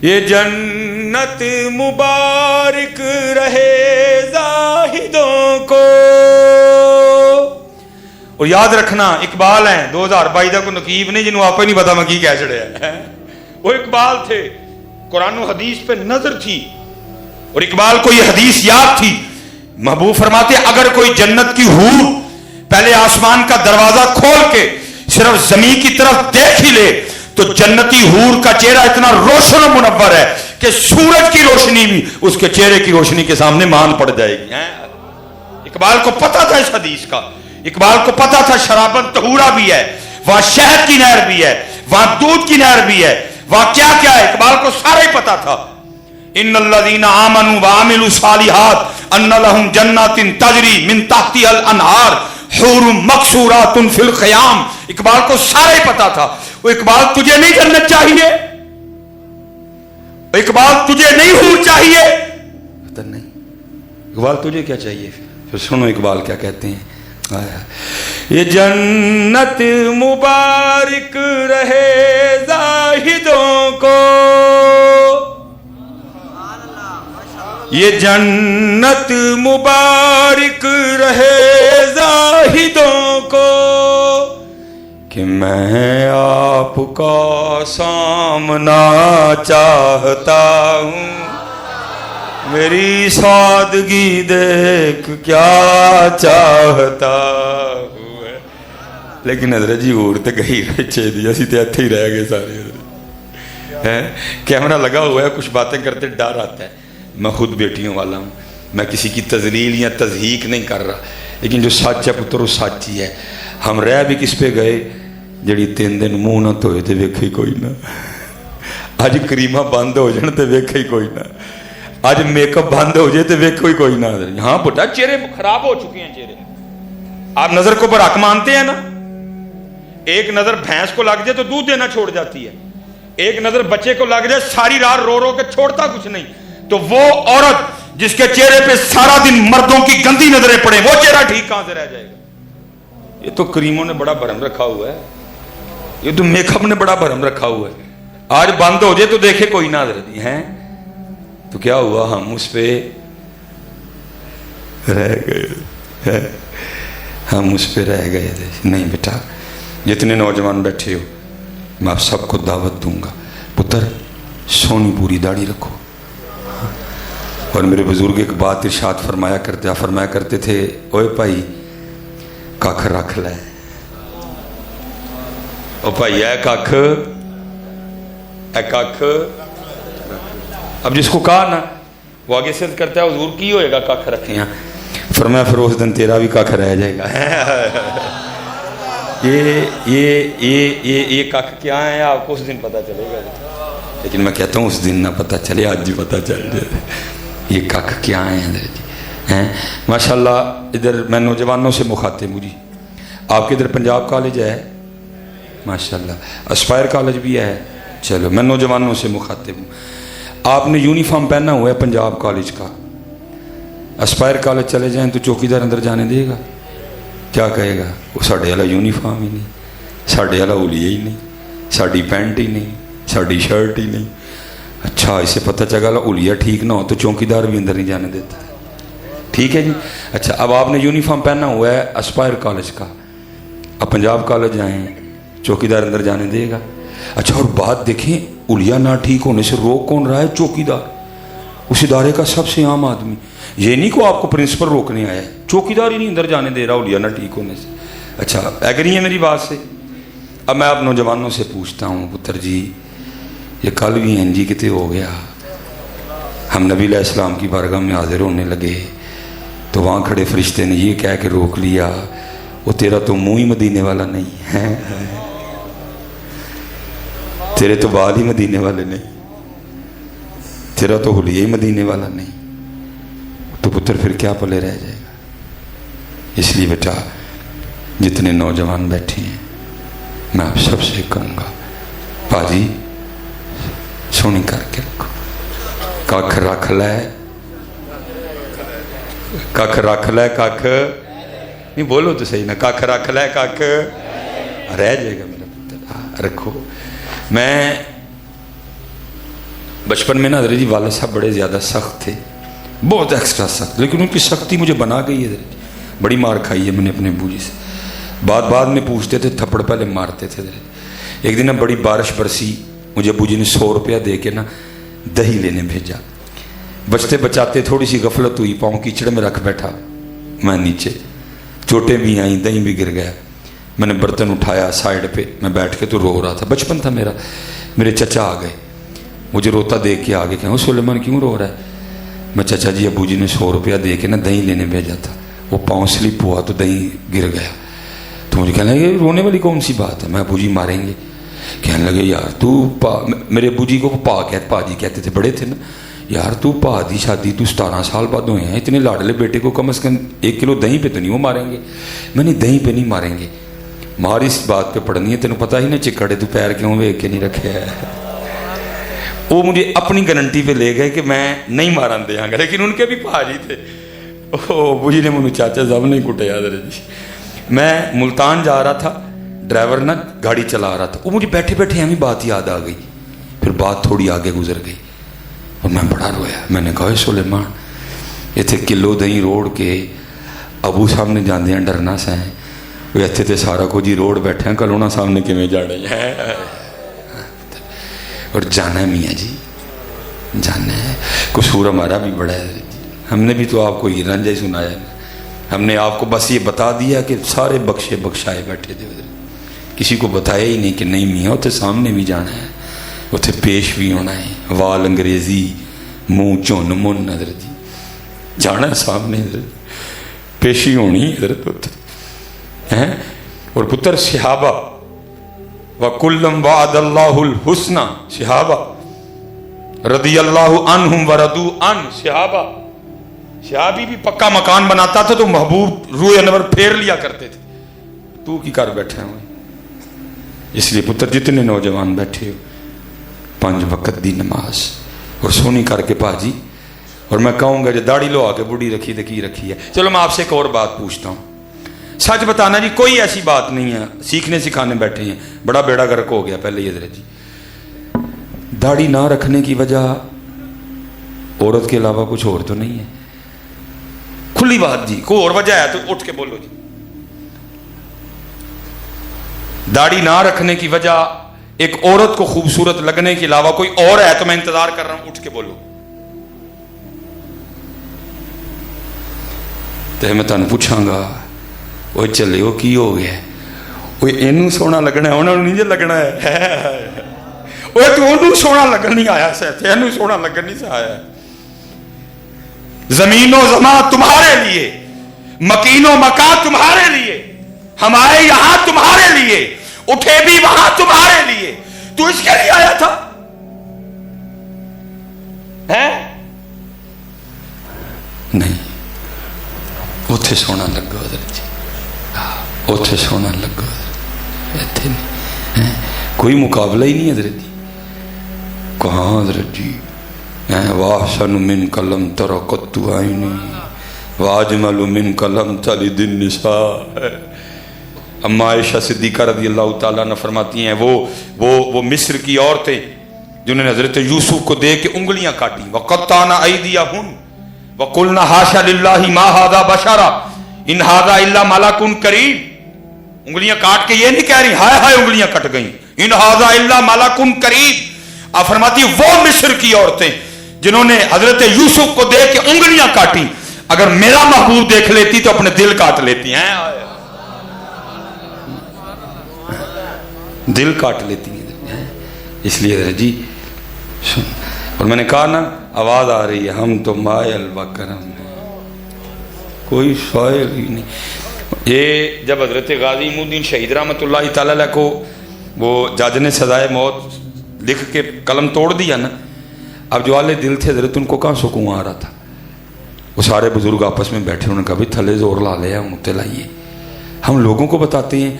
یہ جنت مبارک رہے زاہدوں کو. اور یاد رکھنا اقبال ہیں 2022 کا کوئی نقیب نہیں جنہوں آپ ہی نہیں پتا میں کی کہہ چڑھے ہیں. وہ اقبال تھے, قرآن و حدیث پہ نظر تھی اور اقبال کو یہ حدیث یاد تھی. محبوب فرماتے اگر کوئی جنت کی حور پہلے آسمان کا دروازہ کھول کے صرف زمین کی طرف دیکھ ہی لے تو جنتی حور کا چہرہ اتنا روشن و منور ہے کہ سورج کی روشنی بھی اس کے چہرے کی روشنی کے سامنے مان پڑ جائے گی. اقبال کو پتا تھا اس حدیث کا, اقبال کو پتا تھا شرابت طہورہ بھی ہے, وہاں شہد کی نہر بھی ہے, وہاں دودھ کی نہر بھی ہے, وہاں کیا کیا ہے, اقبال کو سارا ہی پتا تھا. ان الذین آمنوا وعملوا الصالحات ان لهم جنات تجری من تحتها الانہار حور مقصورات فی الخیام. اقبال کو سارا ہی پتا تھا. وہ اقبال تجھے نہیں جنت چاہیے, اقبال تجھے نہیں حور چاہیے, نہیں اقبال تجھے کیا چاہیے. پھر سنو اقبال کیا کہتے ہیں, یہ جنت مبارک رہے زاہدوں کو, یہ جنت مبارک رہے زاہدوں کو کہ میں آپ کا سامنا چاہتا ہوں, میری سادگی دیکھ کیا چاہتا ہوں. لیکن حضرت جی اور تے گئی رچے دی, اسی تے اتھے ہی رہ گئے سارے. کیمرہ لگا ہوا ہے, کچھ باتیں کرتے ڈر آتا ہے. میں خود بیٹیوں والا ہوں, میں کسی کی تذلیل یا تضحیق نہیں کر رہا, لیکن جو سچ ہے پتر وہ سچ ہی ہے. ہم رہ بھی کس پہ گئے جڑی 3 دن منہ نہ دھوئے تے ویکھے ہی کوئی نہ, اج کریمہ بند ہو جان تے ویکھے ہی کوئی نہ, آج میک اپ بند ہو جائے تو ویکھو ہی کوئی نہ. ہاں بڑا چہرے خراب ہو چکے ہیں چہرے. آپ نظر کو برحق مانتے ہیں نا, ایک نظر بھینس کو لگ جائے تو دودھ دینا چھوڑ جاتی ہے, ایک نظر بچے کو لگ جائے ساری رات رو رو کے چھوڑتا کچھ نہیں. تو وہ عورت جس کے چہرے پہ سارا دن مردوں کی گندی نظریں پڑیں, وہ چہرہ ٹھیک کہاں سے رہ جائے گا. یہ تو کریموں نے بڑا بھرم رکھا ہوا ہے, یہ تو میک اپ نے بڑا بھرم رکھا ہوا ہے. آج بند ہو جائے تو دیکھے کوئی نہ حضرت ہیں, تو کیا ہوا, ہم اس پہ رہ گئے, ہم اس پہ رہ گئے. نہیں بیٹا, جتنے نوجوان بیٹھے ہو میں آپ سب کو دعوت دوں گا, پتر سونی پوری داڑھی رکھو. اور میرے بزرگ ایک بات ارشاد فرمایا کرتے تھے, اوے بھائی ککھ رکھ لے, او بھائی اے ککھ, اے ککھ. اب جس کو کہا نا وہ آگے سے کرتا ہے حضور کی ہوئے گا ککھ رکھے ہیں, فرمایا پھر اس دن تیرا بھی ککھ رہ جائے گا. یہ ککھ کیا ہے آپ کو اس دن پتا چلے گا. لیکن میں کہتا ہوں اس دن نہ پتہ چلے، آج جی پتہ چل جائے یہ کک کیا ہیں۔ ماشاءاللہ ادھر میں نوجوانوں سے مخاطب ہوں جی۔ آپ کے ادھر پنجاب کالج ہے ماشاءاللہ، اسپائر کالج بھی ہے، چلو میں نوجوانوں سے مخاطب ہوں۔ آپ نے یونیفارم پہنا ہوا ہے پنجاب کالج کا، اسپائر کالج چلے جائیں تو چوکیدار اندر جانے دے گا؟ کیا کہے گا؟ وہ ساڑھے والا یونیفارم ہی نہیں، ساڑھے والا اولیے ہی نہیں، ساڑھی پینٹ ہی نہیں، ساڑھی شرٹ ہی نہیں۔ اچھا اسے پتہ چلا اولیاء ٹھیک نہ ہو تو چوکیدار بھی اندر نہیں جانے دیتا، ٹھیک ہے جی۔ اچھا اب آپ نے یونیفارم پہنا ہوا ہے اسپائر کالج کا، اب پنجاب کالج جائیں چوکیدار اندر جانے دے گا؟ اچھا اور بات دیکھیں، اولیاء نہ ٹھیک ہونے سے روک کون رہا ہے؟ چوکیدار، اس ادارے کا سب سے عام آدمی۔ یہ نہیں کو آپ کو پرنسپل روکنے آیا ہے، چوکیدار ہی نہیں اندر جانے دے رہا اولیاء نہ ٹھیک ہونے سے۔ اچھا ایگری ہے میری بات سے؟ اب میں آپ نوجوانوں سے پوچھتا ہوں، پتر جی یہ کل بھی ہیں جی کتے ہو گیا، ہم نبی علیہ السلام کی بارگاہ میں حاضر ہونے لگے تو وہاں کھڑے فرشتے نے یہ کہہ کے روک لیا، وہ تیرا تو منہ ہی مدینے والا نہیں ہے، تیرے تو بال ہی مدینے والے نہیں، تیرا تو حلیہ ہی مدینے والا نہیں، تو پتر پھر کیا پلے رہ جائے گا؟ اس لیے بیٹا جتنے نوجوان بیٹھے ہیں میں آپ سب سے کہوں گا، باجی سونی کر کے رکھو، ککھ رکھ لے، ککھ رکھ لے، ککھ نہیں بولو تو صحیح نا، ککھ رکھ لے، ککھ رہ جائے گا میرا پتر، رکھو۔ میں بچپن میں نا حضرت جی والد صاحب بڑے زیادہ سخت تھے، بہت ایکسٹرا سخت، لیکن ان کی سختی مجھے بنا گئی ہے حضرت جی، بڑی مار کھائی ہے میں نے اپنے ابو جی سے، بعد میں پوچھتے تھے، تھپڑ پہلے مارتے تھے حضرت۔ ایک دن بڑی بارش برسی، مجھے ابو جی نے 100 روپیہ دے کے نا دہی لینے بھیجا، بچتے بچاتے تھوڑی سی غفلت ہوئی، پاؤں کیچڑ میں رکھ بیٹھا میں نیچے، چوٹیں بھی آئیں، دہی بھی گر گیا، میں نے برتن اٹھایا سائیڈ پہ، میں بیٹھ کے تو رو رہا تھا، بچپن تھا میرا، میرے چچا آ گئے، مجھے روتا دیکھ کے آگے کہیں سلیمان کیوں رو رہا ہے؟ میں چچا جی ابو جی نے 100 روپیہ دے کے نا دہی لینے بھیجا تھا، وہ پاؤں سلپ ہوا تو دہی گر گیا، تو مجھے کہنے لگے رونے والی کون سی بات ہے؟ میں ابو جی ماریں گے؟ کہنے لگے یار تو میرے ابو جی کو پا جی کہتے تھے، بڑے تھے نا، یار تو پا دی شادی تو 17 سال بعد ہوئے ہیں، اتنے لاڈلے بیٹے کو کم از کم 1 کلو دہی پہ تو نہیں وہ ماریں گے؟ میں نے دہی پہ نہیں ماریں گے، مار اس بات پہ پڑنی ہے، تینوں پتہ ہی نا چکڑے تو پیر کیوں ویک کے نہیں رکھے ہے۔ وہ مجھے اپنی گارنٹی پہ لے گئے کہ میں نہیں مارن دیا گا، لیکن ان کے بھی پاجی تھے، ابو جی نے مجھے چاچا صاحب نہیں کٹے حضرت جی۔ میں ملتان جا رہا تھا، ڈرائیور نا گاڑی چلا رہا تھا، وہ مجھے بیٹھے بیٹھے ہمیں بات یاد آ گئی، پھر بات تھوڑی آگے گزر گئی اور میں بڑا رویا، میں نے کہا سلیمان اتنے کلو دہی روڑ کے ابو صاحب نے جاندے ہیں ڈرنا سا ہے، وہ اتنے تے سارا کو جی روڑ بیٹھے ہیں، کلونا سامنے کیویں جانے ہیں، اور جانا ہے میاں جی، جانا ہے، قصور ہمارا بھی بڑا ہے، ہم نے بھی تو آپ کو یہ رنجہ ہی سنایا ہے، ہم نے آپ کو بس یہ بتا دیا کہ سارے بخشے بخشائے بیٹھے تھے، کسی کو بتایا ہی نہیں کہ نہیں میاں اتنے سامنے بھی جانا ہے، اتنے پیش بھی ہونا ہے، وال انگریزی منہ چون من حضرت جی، جانا ہے سامنے حضرت، پیشی ہونی حضرت ہے۔ اور پتر صحابہ وَكُلًّا وَعَدَ اللَّهُ الْحُسْنَى، صحابہ رضی اللہ عنہم وَرَضُوا عَنْ، صحابی بھی پکا مکان بناتا تھا تو محبوب روح انور پھیر لیا کرتے تھے، تو کی کر بیٹھے ہوئے۔ اس لیے پتر جتنے نوجوان بیٹھے ہو 5 وقت دی نماز اور سونی کر کے پاجی، اور میں کہوں گا جو داڑھی لو آگے بڑھی رکھی تو کی رکھی ہے۔ چلو میں آپ سے ایک اور بات پوچھتا ہوں، سچ بتانا جی، کوئی ایسی بات نہیں ہے، سیکھنے سکھانے بیٹھے ہیں، بڑا بیڑا گرک ہو گیا پہلے یہ حضرت جی، داڑھی نہ رکھنے کی وجہ عورت کے علاوہ کچھ اور تو نہیں ہے؟ کھلی بات جی، کوئی اور وجہ ہے تو اٹھ کے بولو جی۔ داڑھی نہ رکھنے کی وجہ ایک عورت کو خوبصورت لگنے کے علاوہ کوئی اور ہے تو میں انتظار کر رہا ہوں، اٹھ کے بولو۔ تو میں تمہیں پوچھاں گا، وہ چلے وہ کی ہو گیا، وہ اینو سونا لگنا ہے، انہوں نے نہیں لگنا ہے، وہ تو انہوں سونا لگن نہیں آیا سے، اینو سونا لگن نہیں سے آیا ہے۔ زمین و زمان تمہارے لیے، مکین و مکان تمہارے لیے، ہمارے یہاں تمہارے لیے، اٹھے بھی وہاں تمہارے لیے، تو اس کے لیے آیا تھا؟ ہے نہیں اتنے سونا لگو حضرت جی اتنے سونا لگو اتنے نہیں کوئی مقابلہ ہی نہیں حضرت جی کہاں حضرت جی واحسن من کلم ترقت عینی واجمل من کلم تلد النساء. اما عائشہ صدیقہ رضی اللہ تعالیٰ عنہ فرماتی ہیں وہ مصر کی عورتیں جنہوں نے حضرت یوسف کو دیکھ کے انگلیاں کاٹی وقطعن ایدیہن وقلنا حاشا للہ ما ھذا بشرا ان ھذا الا ملک کریم. انگلیاں کاٹ کے یہ نہیں کہہ رہی ہائے ہائے انگلیاں کٹ گئیں ان ھذا الا ملک کریم. آپ فرماتی وہ مصر کی عورتیں جنہوں نے حضرت یوسف کو دیکھ کے انگلیاں کاٹی اگر میرا محبوب دیکھ لیتی تو اپنے دل کاٹ لیتی ہیں دل کاٹ لیتی ہیں. اس لیے حضرت جی اور میں نے کہا نا آواز آ رہی ہے ہم تو مائل بکرم ہیں کوئی شاعر ہی نہیں. یہ جب حضرت غازی الدین شہید رحمۃ اللہ تعالی علیہ کو وہ جج نے سزائے موت لکھ کے قلم توڑ دیا نا اب جو والے دل تھے حضرت ان کو کہاں سکون آ رہا تھا. وہ سارے بزرگ آپس میں بیٹھے انہوں نے کہا بھی تھلے زور لا لیا ہم اتنے لائیے. ہم لوگوں کو بتاتے ہیں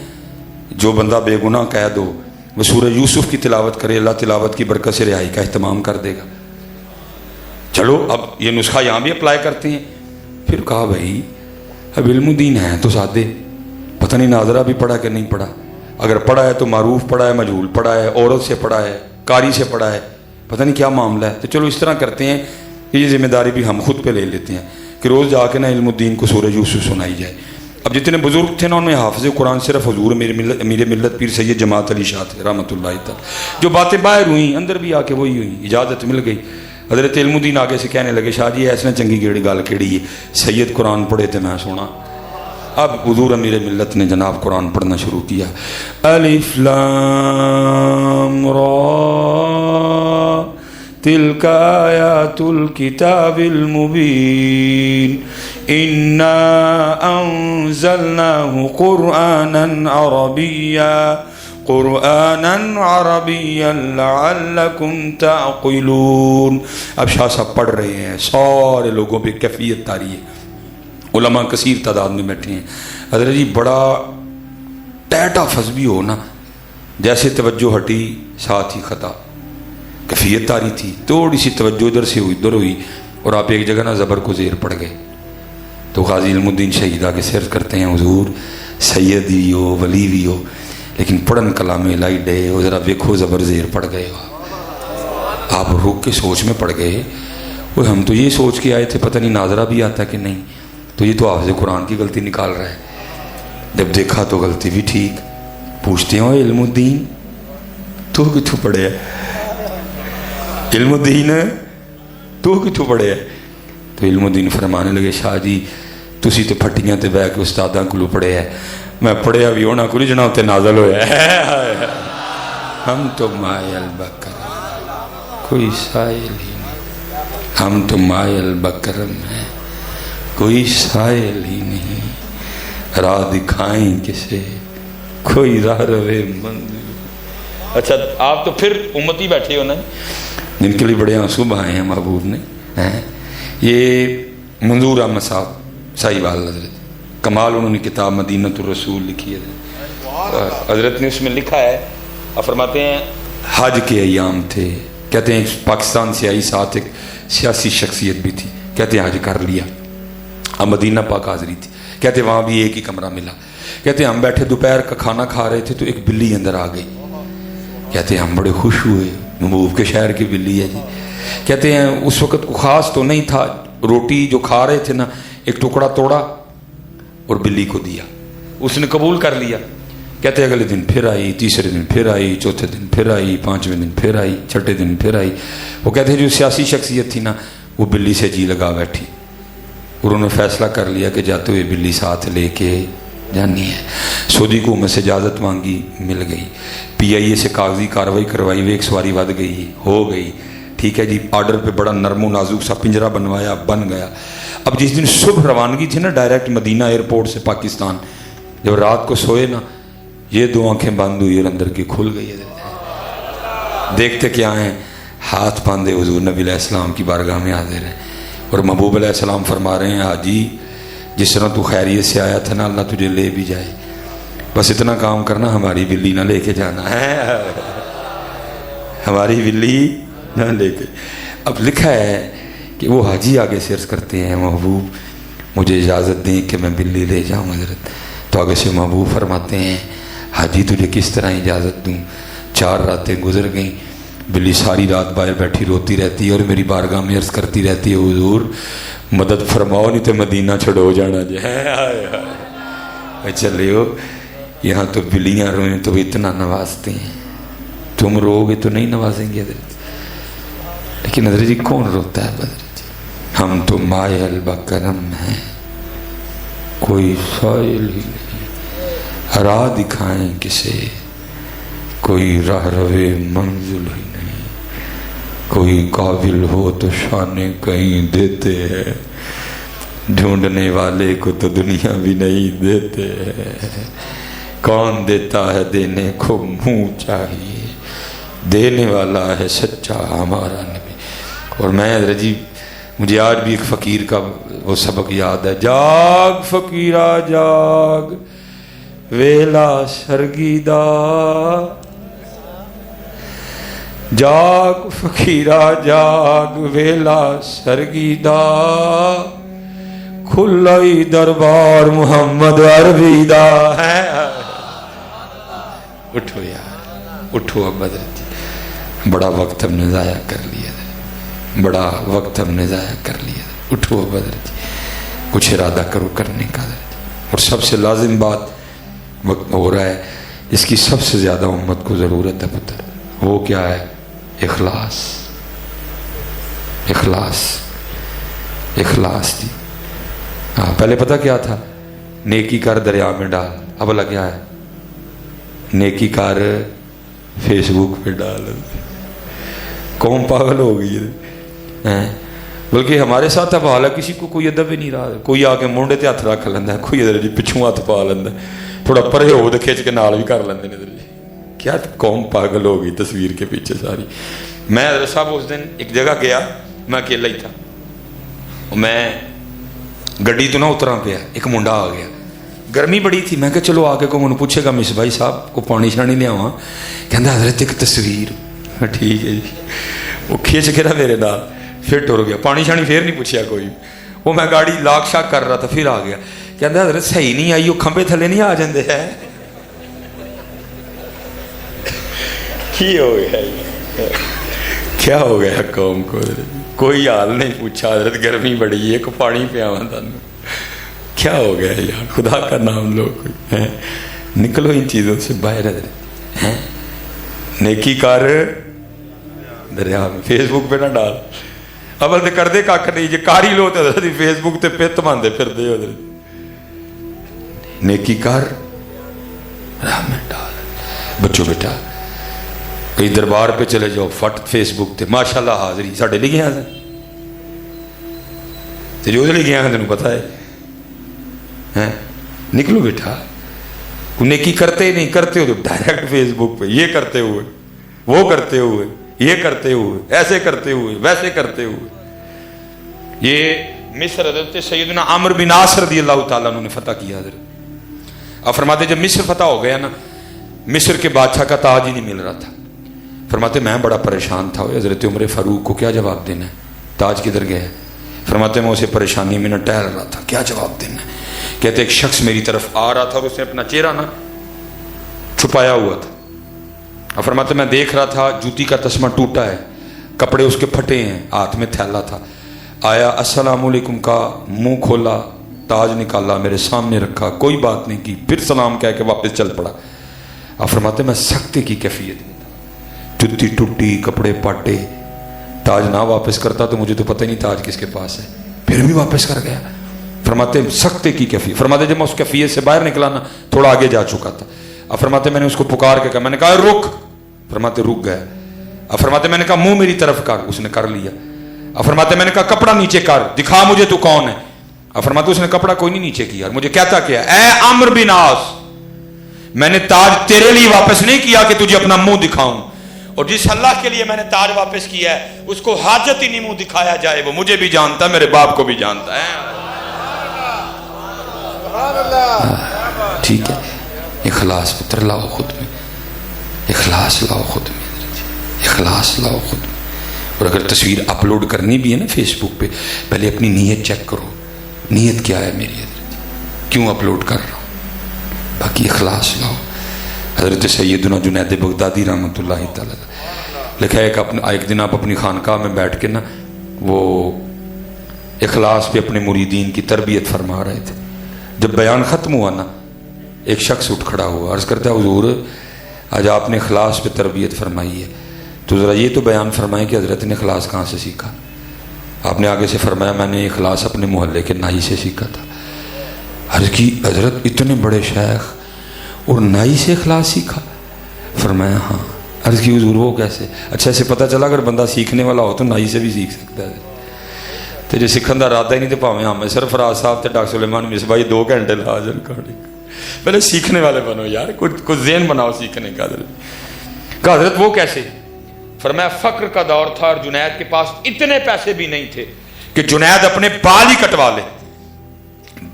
جو بندہ بے گناہ قید ہو وہ سورہ یوسف کی تلاوت کرے اللہ تلاوت کی برکت سے رہائی کا اہتمام کر دے گا. چلو اب یہ نسخہ یہاں بھی اپلائی کرتے ہیں. پھر کہا بھائی اب علم دین ہے تو سادے پتہ نہیں ناظرہ بھی پڑھا کہ نہیں پڑھا. اگر پڑھا ہے تو معروف پڑھا ہے مجہول پڑھا ہے عورت سے پڑھا ہے قاری سے پڑھا ہے پتہ نہیں کیا معاملہ ہے. تو چلو اس طرح کرتے ہیں یہ ذمہ داری بھی ہم خود پہ لے لیتے ہیں کہ روز جا کے نا علم الدین کو سورہ یوسف سنائی جائے. اب جتنے بزرگ تھے نا ان میں حافظ قرآن صرف حضور امیر ملت پیر سید جماعت علی شاہ تھے رحمۃ اللہ تعالی. جو باتیں باہر ہوئیں اندر بھی آ کے وہی ہوئیں اجازت مل گئی. حضرت علم الدین آگے سے کہنے لگے شاہ جی ایسے چنگی گیڑی گال کیڑی ہے سید قرآن پڑھے تھے میں سونا. اب حضور امیر ملت نے جناب قرآن پڑھنا شروع کیا. الف لام را تلک آیات الکتاب المبین انا انزلناه قرآنا عربیا لعلکم تعقلون. اب شاہ صاحب پڑھ رہے ہیں سارے لوگوں پہ کیفیت تاری ہے علماء کثیر تعداد میں بیٹھے ہیں. حضرت جی بڑا ٹیٹا فض بھی ہو نا جیسے توجہ ہٹی ساتھ ہی خطا کیفیت تاری تھی تھوڑی سی توجہ ادھر سے ہوئی ادھر ہوئی اور آپ ایک جگہ نا زبر کو زیر پڑ گئے. تو غازی علم الدین شہید آگے سیر کرتے ہیں حضور سید بھی ہو ولی بھی ہو لیکن پڑھن کلام الہی ڈے وہ ذرا ویکھو زبر زیر پڑ گئے. آپ رک کے سوچ میں پڑ گئے وہ ہم تو یہ سوچ کے آئے تھے پتہ نہیں ناظرہ بھی آتا کہ نہیں تو یہ تو حافظ قرآن کی غلطی نکال رہا ہے. جب دیکھا تو غلطی بھی ٹھیک. پوچھتے ہو علم الدین تو کتوں پڑھے ہے علم الدین تو کتوں پڑھے ہے. تو علم الدین فرمانے لگے شاہ جی تسی تو پھٹیاں تے بہ کے استاداں کولو پڑھے ہے میں پڑھیا بھی ہونا کوئی جنا تے نازل ہویا ہے. ہم تو مائل بکر کوئی سائل ہی نہیں ہم تو مائل بکرم ہیں کوئی سائل ہی نہیں راہ دکھائیں کسے کوئی راہ روے منزل. اچھا آپ تو پھر امتی بیٹھے ہو نا جن کے لیے بڑے آنسو بہائے ہیں محبوب نے. یہ منظور احمد صاحب صحیح وال حضرت کمال انہوں نے کتاب مدینۃ الرسول لکھی ہے. حضرت نے اس میں لکھا ہے فرماتے ہیں حج کے ایام تھے کہتے ہیں پاکستان سے آئی ساتھ ایک سیاسی شخصیت بھی تھی کہتے ہیں حج کر لیا اب مدینہ پاک حاضری تھی کہتے وہاں بھی ایک ہی کمرہ ملا. کہتے ہم بیٹھے دوپہر کا کھانا کھا رہے تھے تو ایک بلی اندر آ گئی. کہتے ہم بڑے خوش ہوئے محبوب کے شہر کی بلی ہے جی. کہتے ہیں اس وقت خاص تو نہیں تھا روٹی جو کھا رہے تھے نا ایک ٹکڑا توڑا اور بلی کو دیا اس نے قبول کر لیا. کہتے اگلے دن پھر آئی تیسرے دن پھر آئی چوتھے دن پھر آئی پانچویں دن پھر آئی چھٹے دن پھر آئی. وہ کہتے ہیں جو سیاسی شخصیت تھی نا وہ بلی سے جی لگا بیٹھی اور انہوں نے فیصلہ کر لیا کہ جاتے ہوئے بلی ساتھ لے کے جانی ہے. سعودی حکومت سے اجازت مانگی مل گئی. پی آئی اے سے کاغذی کارروائی کروائی ہوئی ایک سواری ود گئی ہو گئی ٹھیک ہے جی. آرڈر پہ بڑا نرم و نازک سا پنجرا بنوایا بن گیا. اب جس دن صبح روانگی تھی نا ڈائریکٹ مدینہ ایئرپورٹ سے پاکستان جب رات کو سوئے نا یہ دو آنکھیں بند ہوئی اور اندر کی کھل گئی. دیکھتے کیا ہیں ہاتھ باندھے حضور نبی علیہ السلام کی بارگاہ میں حاضر ہیں، اور محبوب علیہ السلام فرما رہے ہیں حاجی جس طرح تو خیریت سے آیا تھا نا اللہ تجھے لے بھی جائے، بس اتنا کام کرنا ہماری بلی نہ لے کے جانا ہے، ہماری بلی نہ لے کے۔ اب لکھا ہے کہ وہ حاجی آگے سے عرض کرتے ہیں محبوب مجھے اجازت دیں کہ میں بلی لے جاؤں حضرت، تو آگے سے محبوب فرماتے ہیں حاجی تجھے کس طرح اجازت دوں، 4 راتیں گزر گئیں، بلی ساری رات باہر بیٹھی روتی رہتی ہے اور میری بارگاہ میں عرض کرتی رہتی ہے حضور مدد فرماؤ نہیں تو مدینہ چھڑو جانا جائے۔ چلے ہو یہاں تو بلیاں روئیں تو اتنا نوازتے ہیں، تم رو گے تو نہیں نوازیں گے حضرت، لیکن حضرت جی کون روتا ہے بدر جی؟ ہم تو مائل بکرم ہیں، کوئی سائل ہی نہیں، راہ دکھائیں کسے، کوئی راہ روے منزل ہی نہیں، کوئی قابل ہو تو شانے کہیں دیتے ہیں، ڈھونڈنے والے کو تو دنیا بھی نہیں دیتے ہیں، کون دیتا ہے دینے کو منہ چاہیے، دینے والا ہے سچا ہمارا نبی۔ اور میں حضرت جی مجھے آج بھی ایک فقیر کا وہ سبق یاد ہے، جاگ فقیرہ جاگ ویلا سرگیدہ، جاگ فقیرہ جاگ ویلا سرگیدہ، کھلائی دربار محمد عربی دا ہے۔ اٹھو یار اٹھو اب حضرت جی، بڑا وقت ہم نے ضائع کر لیا، بڑا وقت ہم نے ضائع کر لیا، اٹھو اب حضرت جی، کچھ ارادہ کرو کرنے کا حضرت جی۔ اور سب سے لازم بات وقت ہو رہا ہے، اس کی سب سے زیادہ امت کو ضرورت ہے پتر، وہ کیا ہے؟ اخلاص، اخلاص، اخلاص جی۔ ہاں پہلے پتہ کیا تھا؟ نیکی کر دریا میں ڈال، اب اللہ کیا ہے؟ نیکی کر فیس بک پہ ڈال۔ قوم پاگل ہو گئی ہے، بلکہ ہمارے ساتھ اب حالہ کسی کو کوئی ادب ہی نہیں رہا، کوئی آ کے مونڈے تے ہاتھ رکھ لینا ہے، کوئی ادھر جی پچھوں ہاتھ پا لینا ہے، تھوڑا پرے ہو تو کھینچ کے نال بھی کر لیندے ادھر جی۔ کیا قوم پاگل ہو گئی تصویر کے پیچھے ساری۔ میں حضرت صاحب اس دن ایک جگہ گیا، میں اکیلا ہی تھا، میں گڈی تو نہ اترا پیا، ایک منڈا آ گیا، گرمی بڑی تھی، میں کہ چلو آگے کو منو پوچھے گا مس بھائی صاحب کو پانی شانی لے آواں، کہندا حضرت ایک تصویر، ٹھیک ہے جی، وہ کھینچ کے نا میرے نال پھر ٹر گیا، پانی شانی پھر نہیں پوچھا کوئی، وہ میں گاڑی لاک شاک کر رہا تھا، پھر آ گیا، کہندا حضرت صحیح نہیں آئی، وہ کھمبے تھلے نہیں آ جاندے ہے۔ کیا ہو گیا قوم کو؟ کوئی حال نہیں پوچھا، حضرت گرمی بڑی ہے، کو پانی پیاواں تانوں، کیا ہو گیا یار؟ خدا کا نام لو، کوئی نکلو ان چیزوں سے باہر حضرت، نیکی کر دریا میں، فیس بک پہ نہ ڈال، ابل تے کر دے کاکھ نہیں، جے کاری لو تے حضرت فیس بک تے پت ماندے پھر دے حضرت، نیکی کر راہ میں ڈال۔ بچوں بیٹا کئی دربار پہ چلے جاؤ، فٹ فیس بک تے ماشاءاللہ حاضری ساڈے لے گیا تے جو لے گیا تینوں پتہ ہے، نکلو بیٹا، نیکی کرتے نہیں، کرتے ہو تو ڈائریکٹ فیس بک پہ یہ کرتے ہوئے، وہ کرتے ہوئے، یہ کرتے ہوئے، ایسے کرتے ہوئے، ویسے کرتے ہوئے۔ یہ مصر حضرت سیدنا عمرو بن عاص رضی اللہ تعالیٰ عنہ نے فتح کیا حضرت، اب فرماتے جب مصر فتح ہو گیا نا، مصر کے بادشاہ کا تاج ہی نہیں مل رہا تھا، فرماتے میں بڑا پریشان تھا، حضرت عمر فاروق کو کیا جواب دینا ہے، تاج کدھر گیا ہے؟ فرماتے میں اسے پریشانی میں نہ ٹہل رہا تھا، کیا جواب دینا ہے؟ کہتے ایک شخص میری طرف آ رہا تھا اور اس نے اپنا چہرہ نا چھپایا ہوا تھا، اور فرماتے میں دیکھ رہا تھا جوتی کا تسمہ ٹوٹا ہے، کپڑے اس کے پھٹے ہیں، ہاتھ میں تھیلا تھا، آیا السلام علیکم کا، منہ کھولا، تاج نکالا میرے سامنے رکھا، کوئی بات نہیں کی، پھر سلام کہہ کے واپس چل پڑا۔ اور فرماتے میں سختے کی کیفیت میں تھا، جوتی ٹوٹی، کپڑے پاٹے، تاج نہ واپس کرتا تو مجھے تو پتہ ہی نہیں تاج کس کے پاس ہے، پھر بھی واپس کر گیا۔ فرماتے سختے کی کیفیت، فرماتے جب میں اس کیفیت سے باہر نکلا نا، تھوڑا آگے جا چکا تھا، اب فرماتے میں نے اس کو پکار کے کہا، میں نے کہا رک، فرماتے رک گئے، اب فرماتے میں نے کہا منہ میری طرف کر، اس نے کر لیا، اب فرماتے میں نے کہا کپڑا نیچے کر، دکھا مجھے تو کون ہے، اب فرماتے اس نے کپڑا کوئی نہیں نیچے کیا، مجھے کہتا کیا، اے عمرو بن عاص، میں نے تاج تیرے لیے واپس نہیں کیا کہ تجھے اپنا منہ دکھاؤں، اور جس اللہ کے لیے میں نے تاج واپس کیا ہے اس کو حاجت ہی نہیں منہ دکھایا جائے، وہ مجھے بھی جانتا ہے، میرے باپ کو بھی جانتا ہے۔ ٹھیک ہے، اخلاص پتر لاؤ خود میں، اخلاص لاؤ خود میں، اخلاص لاؤ خود میں۔ اور اگر تصویر اپلوڈ کرنی بھی ہے نا فیس بک پہ، پہلے اپنی نیت چیک کرو، نیت کیا ہے میری، کیوں اپلوڈ کر رہا ہوں، باقی اخلاص لاؤ۔ حضرت سیدنا جنید بغدادی رحمۃ اللہ تعالی لکھا ہے کہ ایک دن آپ اپنی خانقاہ میں بیٹھ کے نا وہ اخلاص پہ اپنے مریدین کی تربیت فرما رہے تھے۔ جب بیان ختم ہوا نا، ایک شخص اٹھ کھڑا ہوا، عرض کرتا ہے حضور آج آپ نے اخلاص پہ تربیت فرمائی ہے، تو ذرا یہ تو بیان فرمائیں کہ حضرت نے اخلاص کہاں سے سیکھا؟ آپ نے آگے سے فرمایا میں نے اخلاص اپنے محلے کے نائی سے سیکھا تھا۔ عرض کی حضرت اتنے بڑے شیخ اور نائی سے اخلاص سیکھا؟ فرمایا ہاں۔ عرض کی حضور وہ کیسے؟ اچھا اسے پتہ چلا اگر بندہ سیکھنے والا ہو تو نائی سے بھی سیکھ سکتا ہے، تو جو سیکھن دا ارادہ ہی نہیں تو پاویں ہم سرفراز صاحب تے ڈاکٹر سلیمان مصباحی 2 گھنٹے لا جن کھانے، پہلے سیکھنے والے بنو یار، کچھ ذہن بناؤ سیکھنے کا۔ کہا حضرت وہ کیسے؟ فرمایا فقر کا دور تھا اور جنید کے پاس اتنے پیسے بھی نہیں تھے کہ جنید اپنے بال ہی کٹوا لے،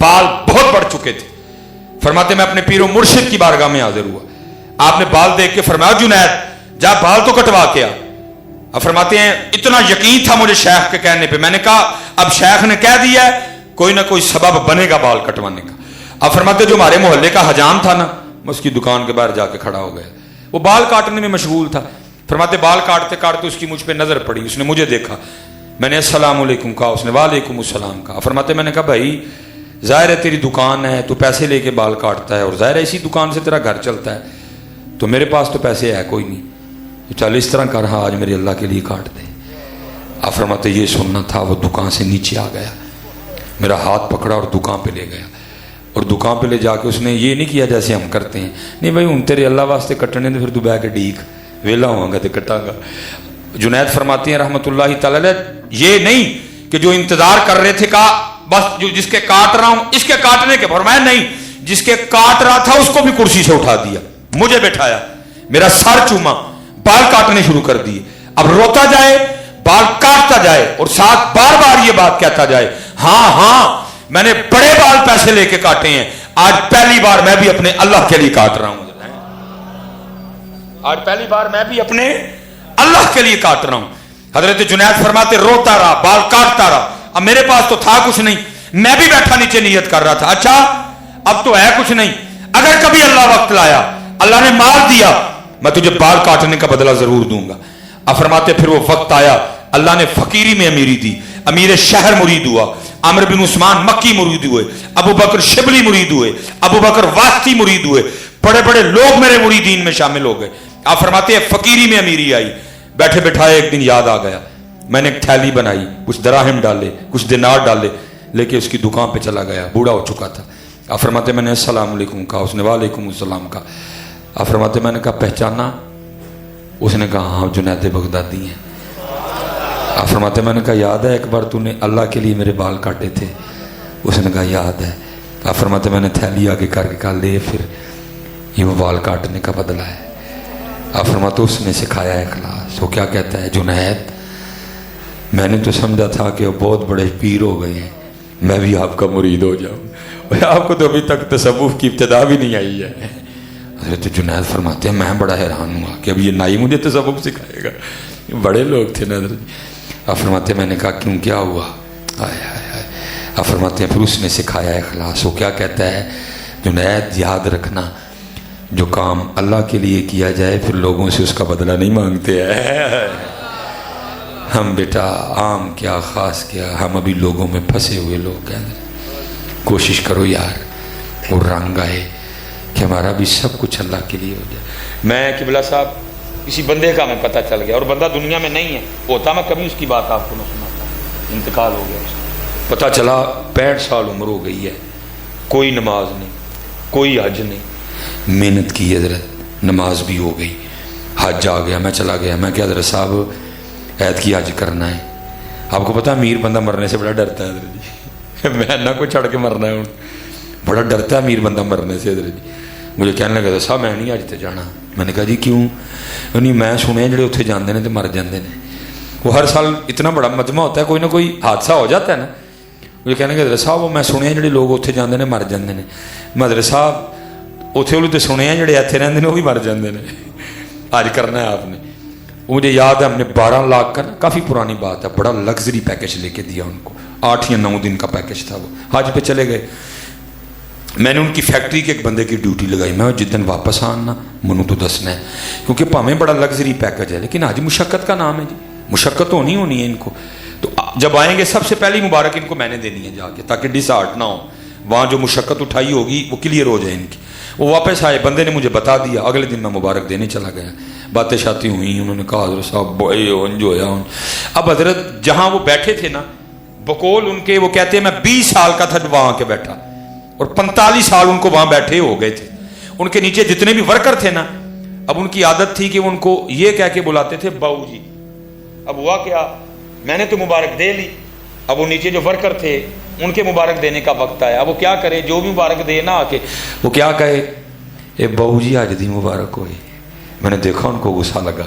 بال بہت بڑھ چکے تھے۔ فرماتے میں اپنے پیر و مرشد کی بارگاہ میں حاضر ہوا، آپ نے بال دیکھ کے فرمایا جنید جا بال تو کٹوا کے آ۔ اب فرماتے ہیں اتنا یقین تھا مجھے شیخ کے کہنے پہ، میں نے کہا اب شیخ نے کہہ دیا ہے کوئی نہ کوئی سبب بنے گا بال کٹوانے کا۔ اب فرماتے جو ہمارے محلے کا حجام تھا نا، میں اس کی دکان کے باہر جا کے کھڑا ہو گیا، وہ بال کاٹنے میں مشغول تھا۔ فرماتے بال کاٹتے کاٹتے اس کی مجھ پہ نظر پڑی، اس نے مجھے دیکھا، میں نے السلام علیکم کہا، اس نے وعلیکم السلام کہا۔ فرماتے میں نے کہا بھائی ظاہر ہے تیری دکان ہے، تو پیسے لے کے بال کاٹتا ہے اور ظاہر ہے اسی دکان سے تیرا گھر چلتا ہے، تو میرے پاس تو پیسے ہے کوئی نہیں، تو چل اس طرح کر، ہاں آج میرے اللہ کے لیے کاٹ دے۔ آپ فرماتے یہ سننا تھا، وہ دکان سے نیچے آ گیا، میرا ہاتھ پکڑا اور دکان پہ لے گیا، اور دکان پہ لے جا کے اس نے یہ نہیں کیا جیسے ہم کرتے ہیں، نہیں بھائی ہوں تیرے اللہ واسطے کٹنے تو پھر تو بہ کے ڈیک ویلا ہوں گا تو کٹاں گا۔ جنید فرماتے ہیں رحمۃ اللہ تعالی علیہ، یہ نہیں کہ جو انتظار کر رہے تھے کہا بس جو جس کے کاٹ رہا ہوں اس کے کاٹنے کے، فرمایا نہیں، جس کے کاٹ رہا تھا اس کو بھی کرسی سے اٹھا دیا، مجھے بٹھایا، میرا سر چوما، بال کاٹنے شروع کر دیے، اب روتا جائے بال کاٹتا جائے اور ساتھ بار بار یہ بات کہتا جائے ہاں ہاں میں نے بڑے بال پیسے لے کے کاٹے ہیں، آج پہلی بار میں بھی اپنے اللہ کے لیے کاٹ رہا ہوں، آج پہلی بار میں بھی اپنے اللہ کے لیے کاٹ رہا ہوں۔ حضرت جنید فرماتے روتا رہا، بال کاٹتا رہا، اب میرے پاس تو تھا کچھ نہیں، میں بھی بیٹھا نیچے نیت کر رہا تھا اچھا اب تو ہے کچھ نہیں، اگر کبھی اللہ وقت لایا، اللہ نے مال دیا، میں تجھے بال کاٹنے کا بدلہ ضرور دوں گا۔ اب فرماتے پھر وہ وقت آیا، اللہ نے فقیری میں امیری دی، امیر شہر مرید ہوا، عمرو بن عثمان مکی مرید ہوئے، ابو بکر شبلی مرید ہوئے، ابو بکر واسطی مرید ہوئے، بڑے بڑے لوگ میرے مریدین میں شامل ہو گئے۔ آپ فرماتے ہیں فقیری میں امیری آئی، بیٹھے بٹھائے ایک دن یاد آ گیا، میں نے ایک تھیلی بنائی، کچھ دراہم ڈالے، کچھ دینار ڈالے، لے کے اس کی دکان پہ چلا گیا، بوڑھا ہو چکا تھا۔ آپ فرماتے میں نے السلام علیکم کہا، اس نے وعلیکم السلام کہا۔ آپ فرماتے میں نے کہا پہچانا؟ اس نے کہا ہاں جنید بغدادی ہیں۔ آپ فرماتے میں نے کہا یاد ہے ایک بار تو نے اللہ کے لیے میرے بال کاٹے تھے؟ اس نے کہا یاد ہے۔ آپ فرماتے میں نے تھیلی آگے کر کے کہا لے پھر، یہ وہ بال کاٹنے کا بدلہ ہے۔ آپ فرماتے اس نے سکھایا اخلاص، وہ کیا کہتا ہے جنید میں نے تو سمجھا تھا کہ وہ بہت بڑے پیر ہو گئے ہیں، میں بھی آپ کا مرید ہو جاؤں، آپ کو تو ابھی تک تصوف کی ابتدا بھی نہیں آئی ہے۔ حضرت جنید فرماتے ہیں میں بڑا حیران ہوا کہ اب یہ نائی مجھے تصوف سکھائے گا، بڑے لوگ تھے نا حضرت۔ آپ فرماتے ہیں میں نے کہا کیوں کیا ہوا؟ آئے آئے آئے۔ آپ فرماتے ہیں پھر اس نے سکھایا اخلاص، وہ کیا کہتا ہے جنید یاد رکھنا جو کام اللہ کے لیے کیا جائے پھر لوگوں سے اس کا بدلہ نہیں مانگتے ہیں۔ ہم بیٹا عام کیا خاص کیا، ہم ابھی لوگوں میں پھنسے ہوئے لوگ ہیں۔ کوشش کرو یار وہ رنگ آئے کہ ہمارا بھی سب کچھ اللہ کے لیے ہو جائے۔ میں قبلہ صاحب کسی بندے کا میں پتہ چل گیا اور بندہ دنیا میں نہیں ہے، ہوتا میں کبھی اس کی بات آپ کو نہ سناتا، انتقال ہو گیا، پتہ چلا 65 سال عمر ہو گئی ہے، کوئی نماز نہیں، کوئی حج نہیں، محنت کی حضرت، نماز بھی ہو گئی، حج آ گیا، میں چلا گیا، میں کہ حضرت صاحب عید کی حج کرنا ہے۔ آپ کو پتہ امیر بندہ مرنے سے بڑا ڈرتا ہے حضرت جی، میں نہ کو چھڑ کے مرنا ہے، بڑا ڈرتا ہے امیر بندہ مرنے سے حضرت جی۔ مجھے کہنے لگا صاحب میں نہیں اج تے جانا. میں نے کہا جی کیوں؟ نہیں میں سنیا جڑے اتنے جاندے نے تے مر جاندے نے. وہ ہر سال اتنا بڑا مجمع ہوتا ہے, کوئی نہ کوئی حادثہ ہو جاتا ہے نا. مجھے کہنے لگا صاحب وہ میں سنیا جڑے لوگ اتنے جاندے نے مر جاندے نے. مدر صاحب اتنے والے تو سنیا جڑے اتنے رہندے نے وہ بھی مر جاندے نے. آج کرنا ہے آپ نے. مجھے یاد ہے ہم نے 12 لاکھ کا, کافی پرانی بات ہے, بڑا لگژری پیکج لے کے دیا ان کو. 8 یا 9 دن کا پیکج تھا. وہ حج پہ چلے گئے. میں نے ان کی فیکٹری کے ایک بندے کی ڈیوٹی لگائی. میں جس دن واپس آنا منو تو دسنا ہے, کیونکہ پاویں بڑا لگژری پیکج ہے لیکن آج مشقت کا نام ہے جی. مشقت ہونی ہے ان کو. تو جب آئیں گے سب سے پہلی مبارک ان کو میں نے دینی ہے جا کے, تاکہ ڈس آرٹ نہ ہو. وہاں جو مشقت اٹھائی ہوگی وہ کلیئر ہو جائے ان کی. وہ واپس آئے, بندے نے مجھے بتا دیا, اگلے دن میں مبارک دینے چلا گیا. باتیں شاتی ہوئیں, انہوں نے کہا حضرت صاحب جو ہے. اب حضرت جہاں وہ بیٹھے تھے نا بقول ان کے, وہ کہتے ہیں میں 20 سال کا تھا جب وہاں کے بیٹھا, اور 45 سال ان کو وہاں بیٹھے ہو گئے تھے. ان کے نیچے جتنے بھی ورکر تھے نا, اب ان کی عادت تھی کہ وہ ان کو یہ کہہ کے بلاتے تھے باؤ جی. اب ہوا کیا, میں نے تو مبارک دے لی, اب وہ نیچے جو ورکر تھے ان کے مبارک دینے کا وقت آیا. اب وہ کیا کرے, جو بھی مبارک دے نا آ کے وہ کیا کہے, اے باؤ جی آج دی مبارک ہوئی. میں نے دیکھا ان کو غصہ لگا,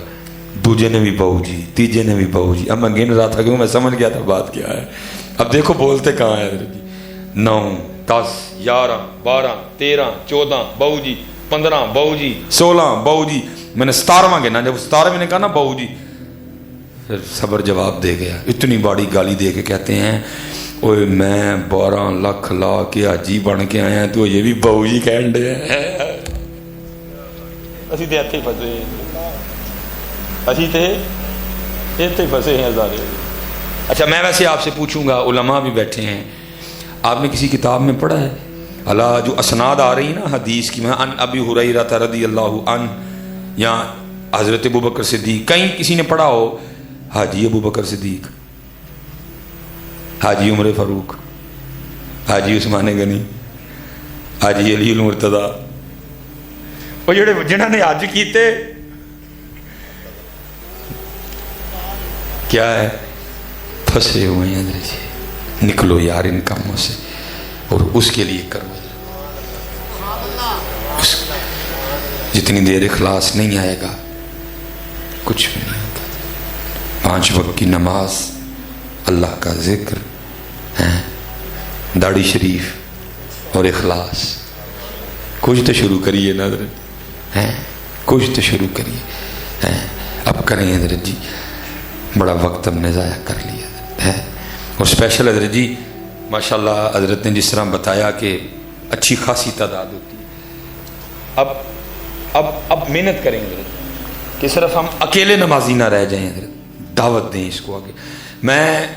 دوجے نے بھی باؤ جی, تیجے نے بھی باؤ جی. اب میں گن رہا تھا کہ میں سمجھ گیا تھا بات کیا ہے. اب دیکھو بولتے کہاں ہے جی. 9 10 11 12 13 14 باؤ جی, 15 باؤ جی, 16 باؤ جی. میں نے 17واں گنا, جب 17 میں نے کہا نا باؤ جی, پھر صبر جواب دے گیا. اتنی بڑی گالی دے کے کہتے ہیں اوے میں 12 لاکھ لا کے حاجی بن کے آیا تو یہ بھی باؤ جی کہن دے ہیں. اسی تے اتھے پھسے ہیں, اسی تے اتھے پھسے ہیں ہزارے. اچھا میں ویسے آپ سے پوچھوں گا, علماء بھی بیٹھے ہیں, آپ نے کسی کتاب میں پڑھا ہے اللہ جو اسناد آ رہی نا حدیث کی, میں ان ابی ہریرہ رضی اللہ عنہ یا حضرت ابوبکر صدیق, کہیں کسی نے پڑھا ہو حاجی ابوبکر صدیق, حاجی عمر فاروق, حاجی عثمان غنی, حاجی علی المرتضی, وہ جڑے جنہوں نے حج کیتے کیا ہے پھنسے ہوئے ہیں. نکلو یار ان کاموں سے اور اس کے لیے کرو. جتنی دیر اخلاص نہیں آئے گا کچھ بھی نہیں ہوگا. 5 وقت کی نماز, اللہ کا ذکر, داڑھی شریف اور اخلاص, کچھ تو شروع کریے نا حضرت, کچھ تو شروع کریے. اب کریں حضرت جی, بڑا وقت ہم نے ضائع کر لیا ہے. اور اسپیشل حضرت جی ماشاءاللہ حضرت نے جس طرح بتایا کہ اچھی خاصی تعداد ہوتی ہے. اب محنت کریں گے کہ صرف ہم اکیلے نمازی نہ رہ جائیں حضرت, دعوت دیں اس کو آگے. میں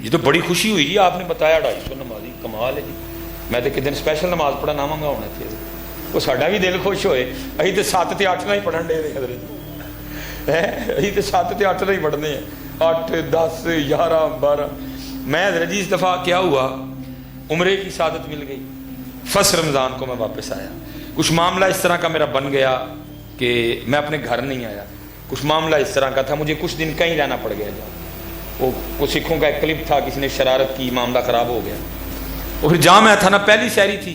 یہ تو بڑی خوشی ہوئی جی, آپ نے بتایا 250 نمازی, کمال ہے جی. میں تو کدن اسپیشل نماز پڑھا نہ منگا ہونا چاہیے, وہ ساڈا بھی دل خوش ہوئے. اہی تو 7 تے 8 ہی پڑھن ڈے حضرت, اہی تو 7 تے 8 ہی پڑھنے ہیں, 8 10 11 12. میں حضرت جی اس دفعہ کیا ہوا, عمرے کی سعادت مل گئی, فرسٹ رمضان کو میں واپس آیا. کچھ معاملہ اس طرح کا میرا بن گیا کہ میں اپنے گھر نہیں آیا. کچھ معاملہ اس طرح کا تھا, مجھے کچھ دن کہیں رہنا پڑ گیا. وہ کچھ سکھوں کا ایک کلپ تھا, کسی نے شرارت کی, معاملہ خراب ہو گیا. اور پھر جہاں میں تھا نا, پہلی سحری تھی,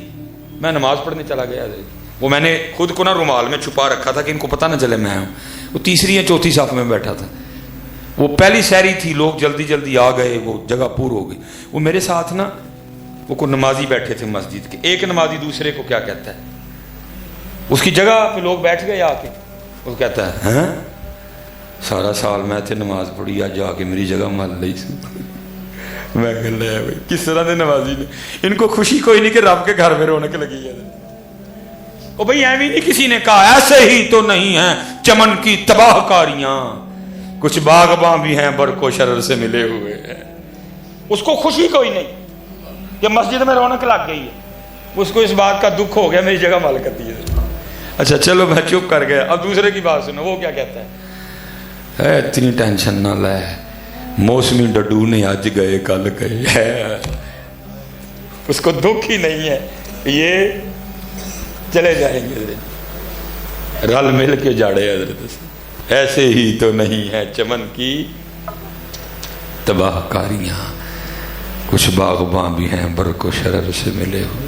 میں نماز پڑھنے چلا گیا. وہ میں نے خود کو نا رومال میں چھپا رکھا تھا کہ ان کو پتہ نہ چلے میں ہوں. وہ 3 یا 4 صف میں بیٹھا تھا. وہ پہلی سحری تھی, لوگ جلدی جلدی آ گئے, وہ جگہ پور ہو گئی. وہ میرے ساتھ نا وہ کوئی نمازی بیٹھے تھے مسجد کے, ایک نمازی دوسرے کو کیا کہتا ہے, اس کی جگہ پہ لوگ بیٹھ گئے آ کے, وہ کہتا ہے ہاں سارا سال میں تے نماز پڑھی, آج جا کے میری جگہ مل لی. میں کہہ رہا ہے کس طرح دے نمازی نے, ان کو خوشی کوئی نہیں کہ رب کے گھر میں رونق لگی ہے. او بھائی ایویں نہیں کسی نے کہا, ایسے ہی تو نہیں ہیں چمن کی تباہ کاریاں, کچھ باغباں بھی ہیں برق و شرر سے ملے ہوئے ہیں. اس کو خوشی کوئی نہیں کہ مسجد میں رونق لگ گئی ہے, اس کو اس بات کا دکھ ہو گیا میری جگہ مال کر دی ہے. اچھا چلو میں چپ کر گیا. اب دوسرے کی بات سنو, وہ کیا کہتا ہے, اتنی ٹینشن نہ لے, موسمی ڈڈو نے آج گئے کل گئے. اس کو دکھ ہی نہیں ہے, یہ چلے جائیں گے رل مل کے جاڑے حضرت. ایسے ہی تو نہیں ہے چمن کی تباہ کاریاں, کچھ باغباں بھی ہیں برق و شرر سے ملے ہوئے.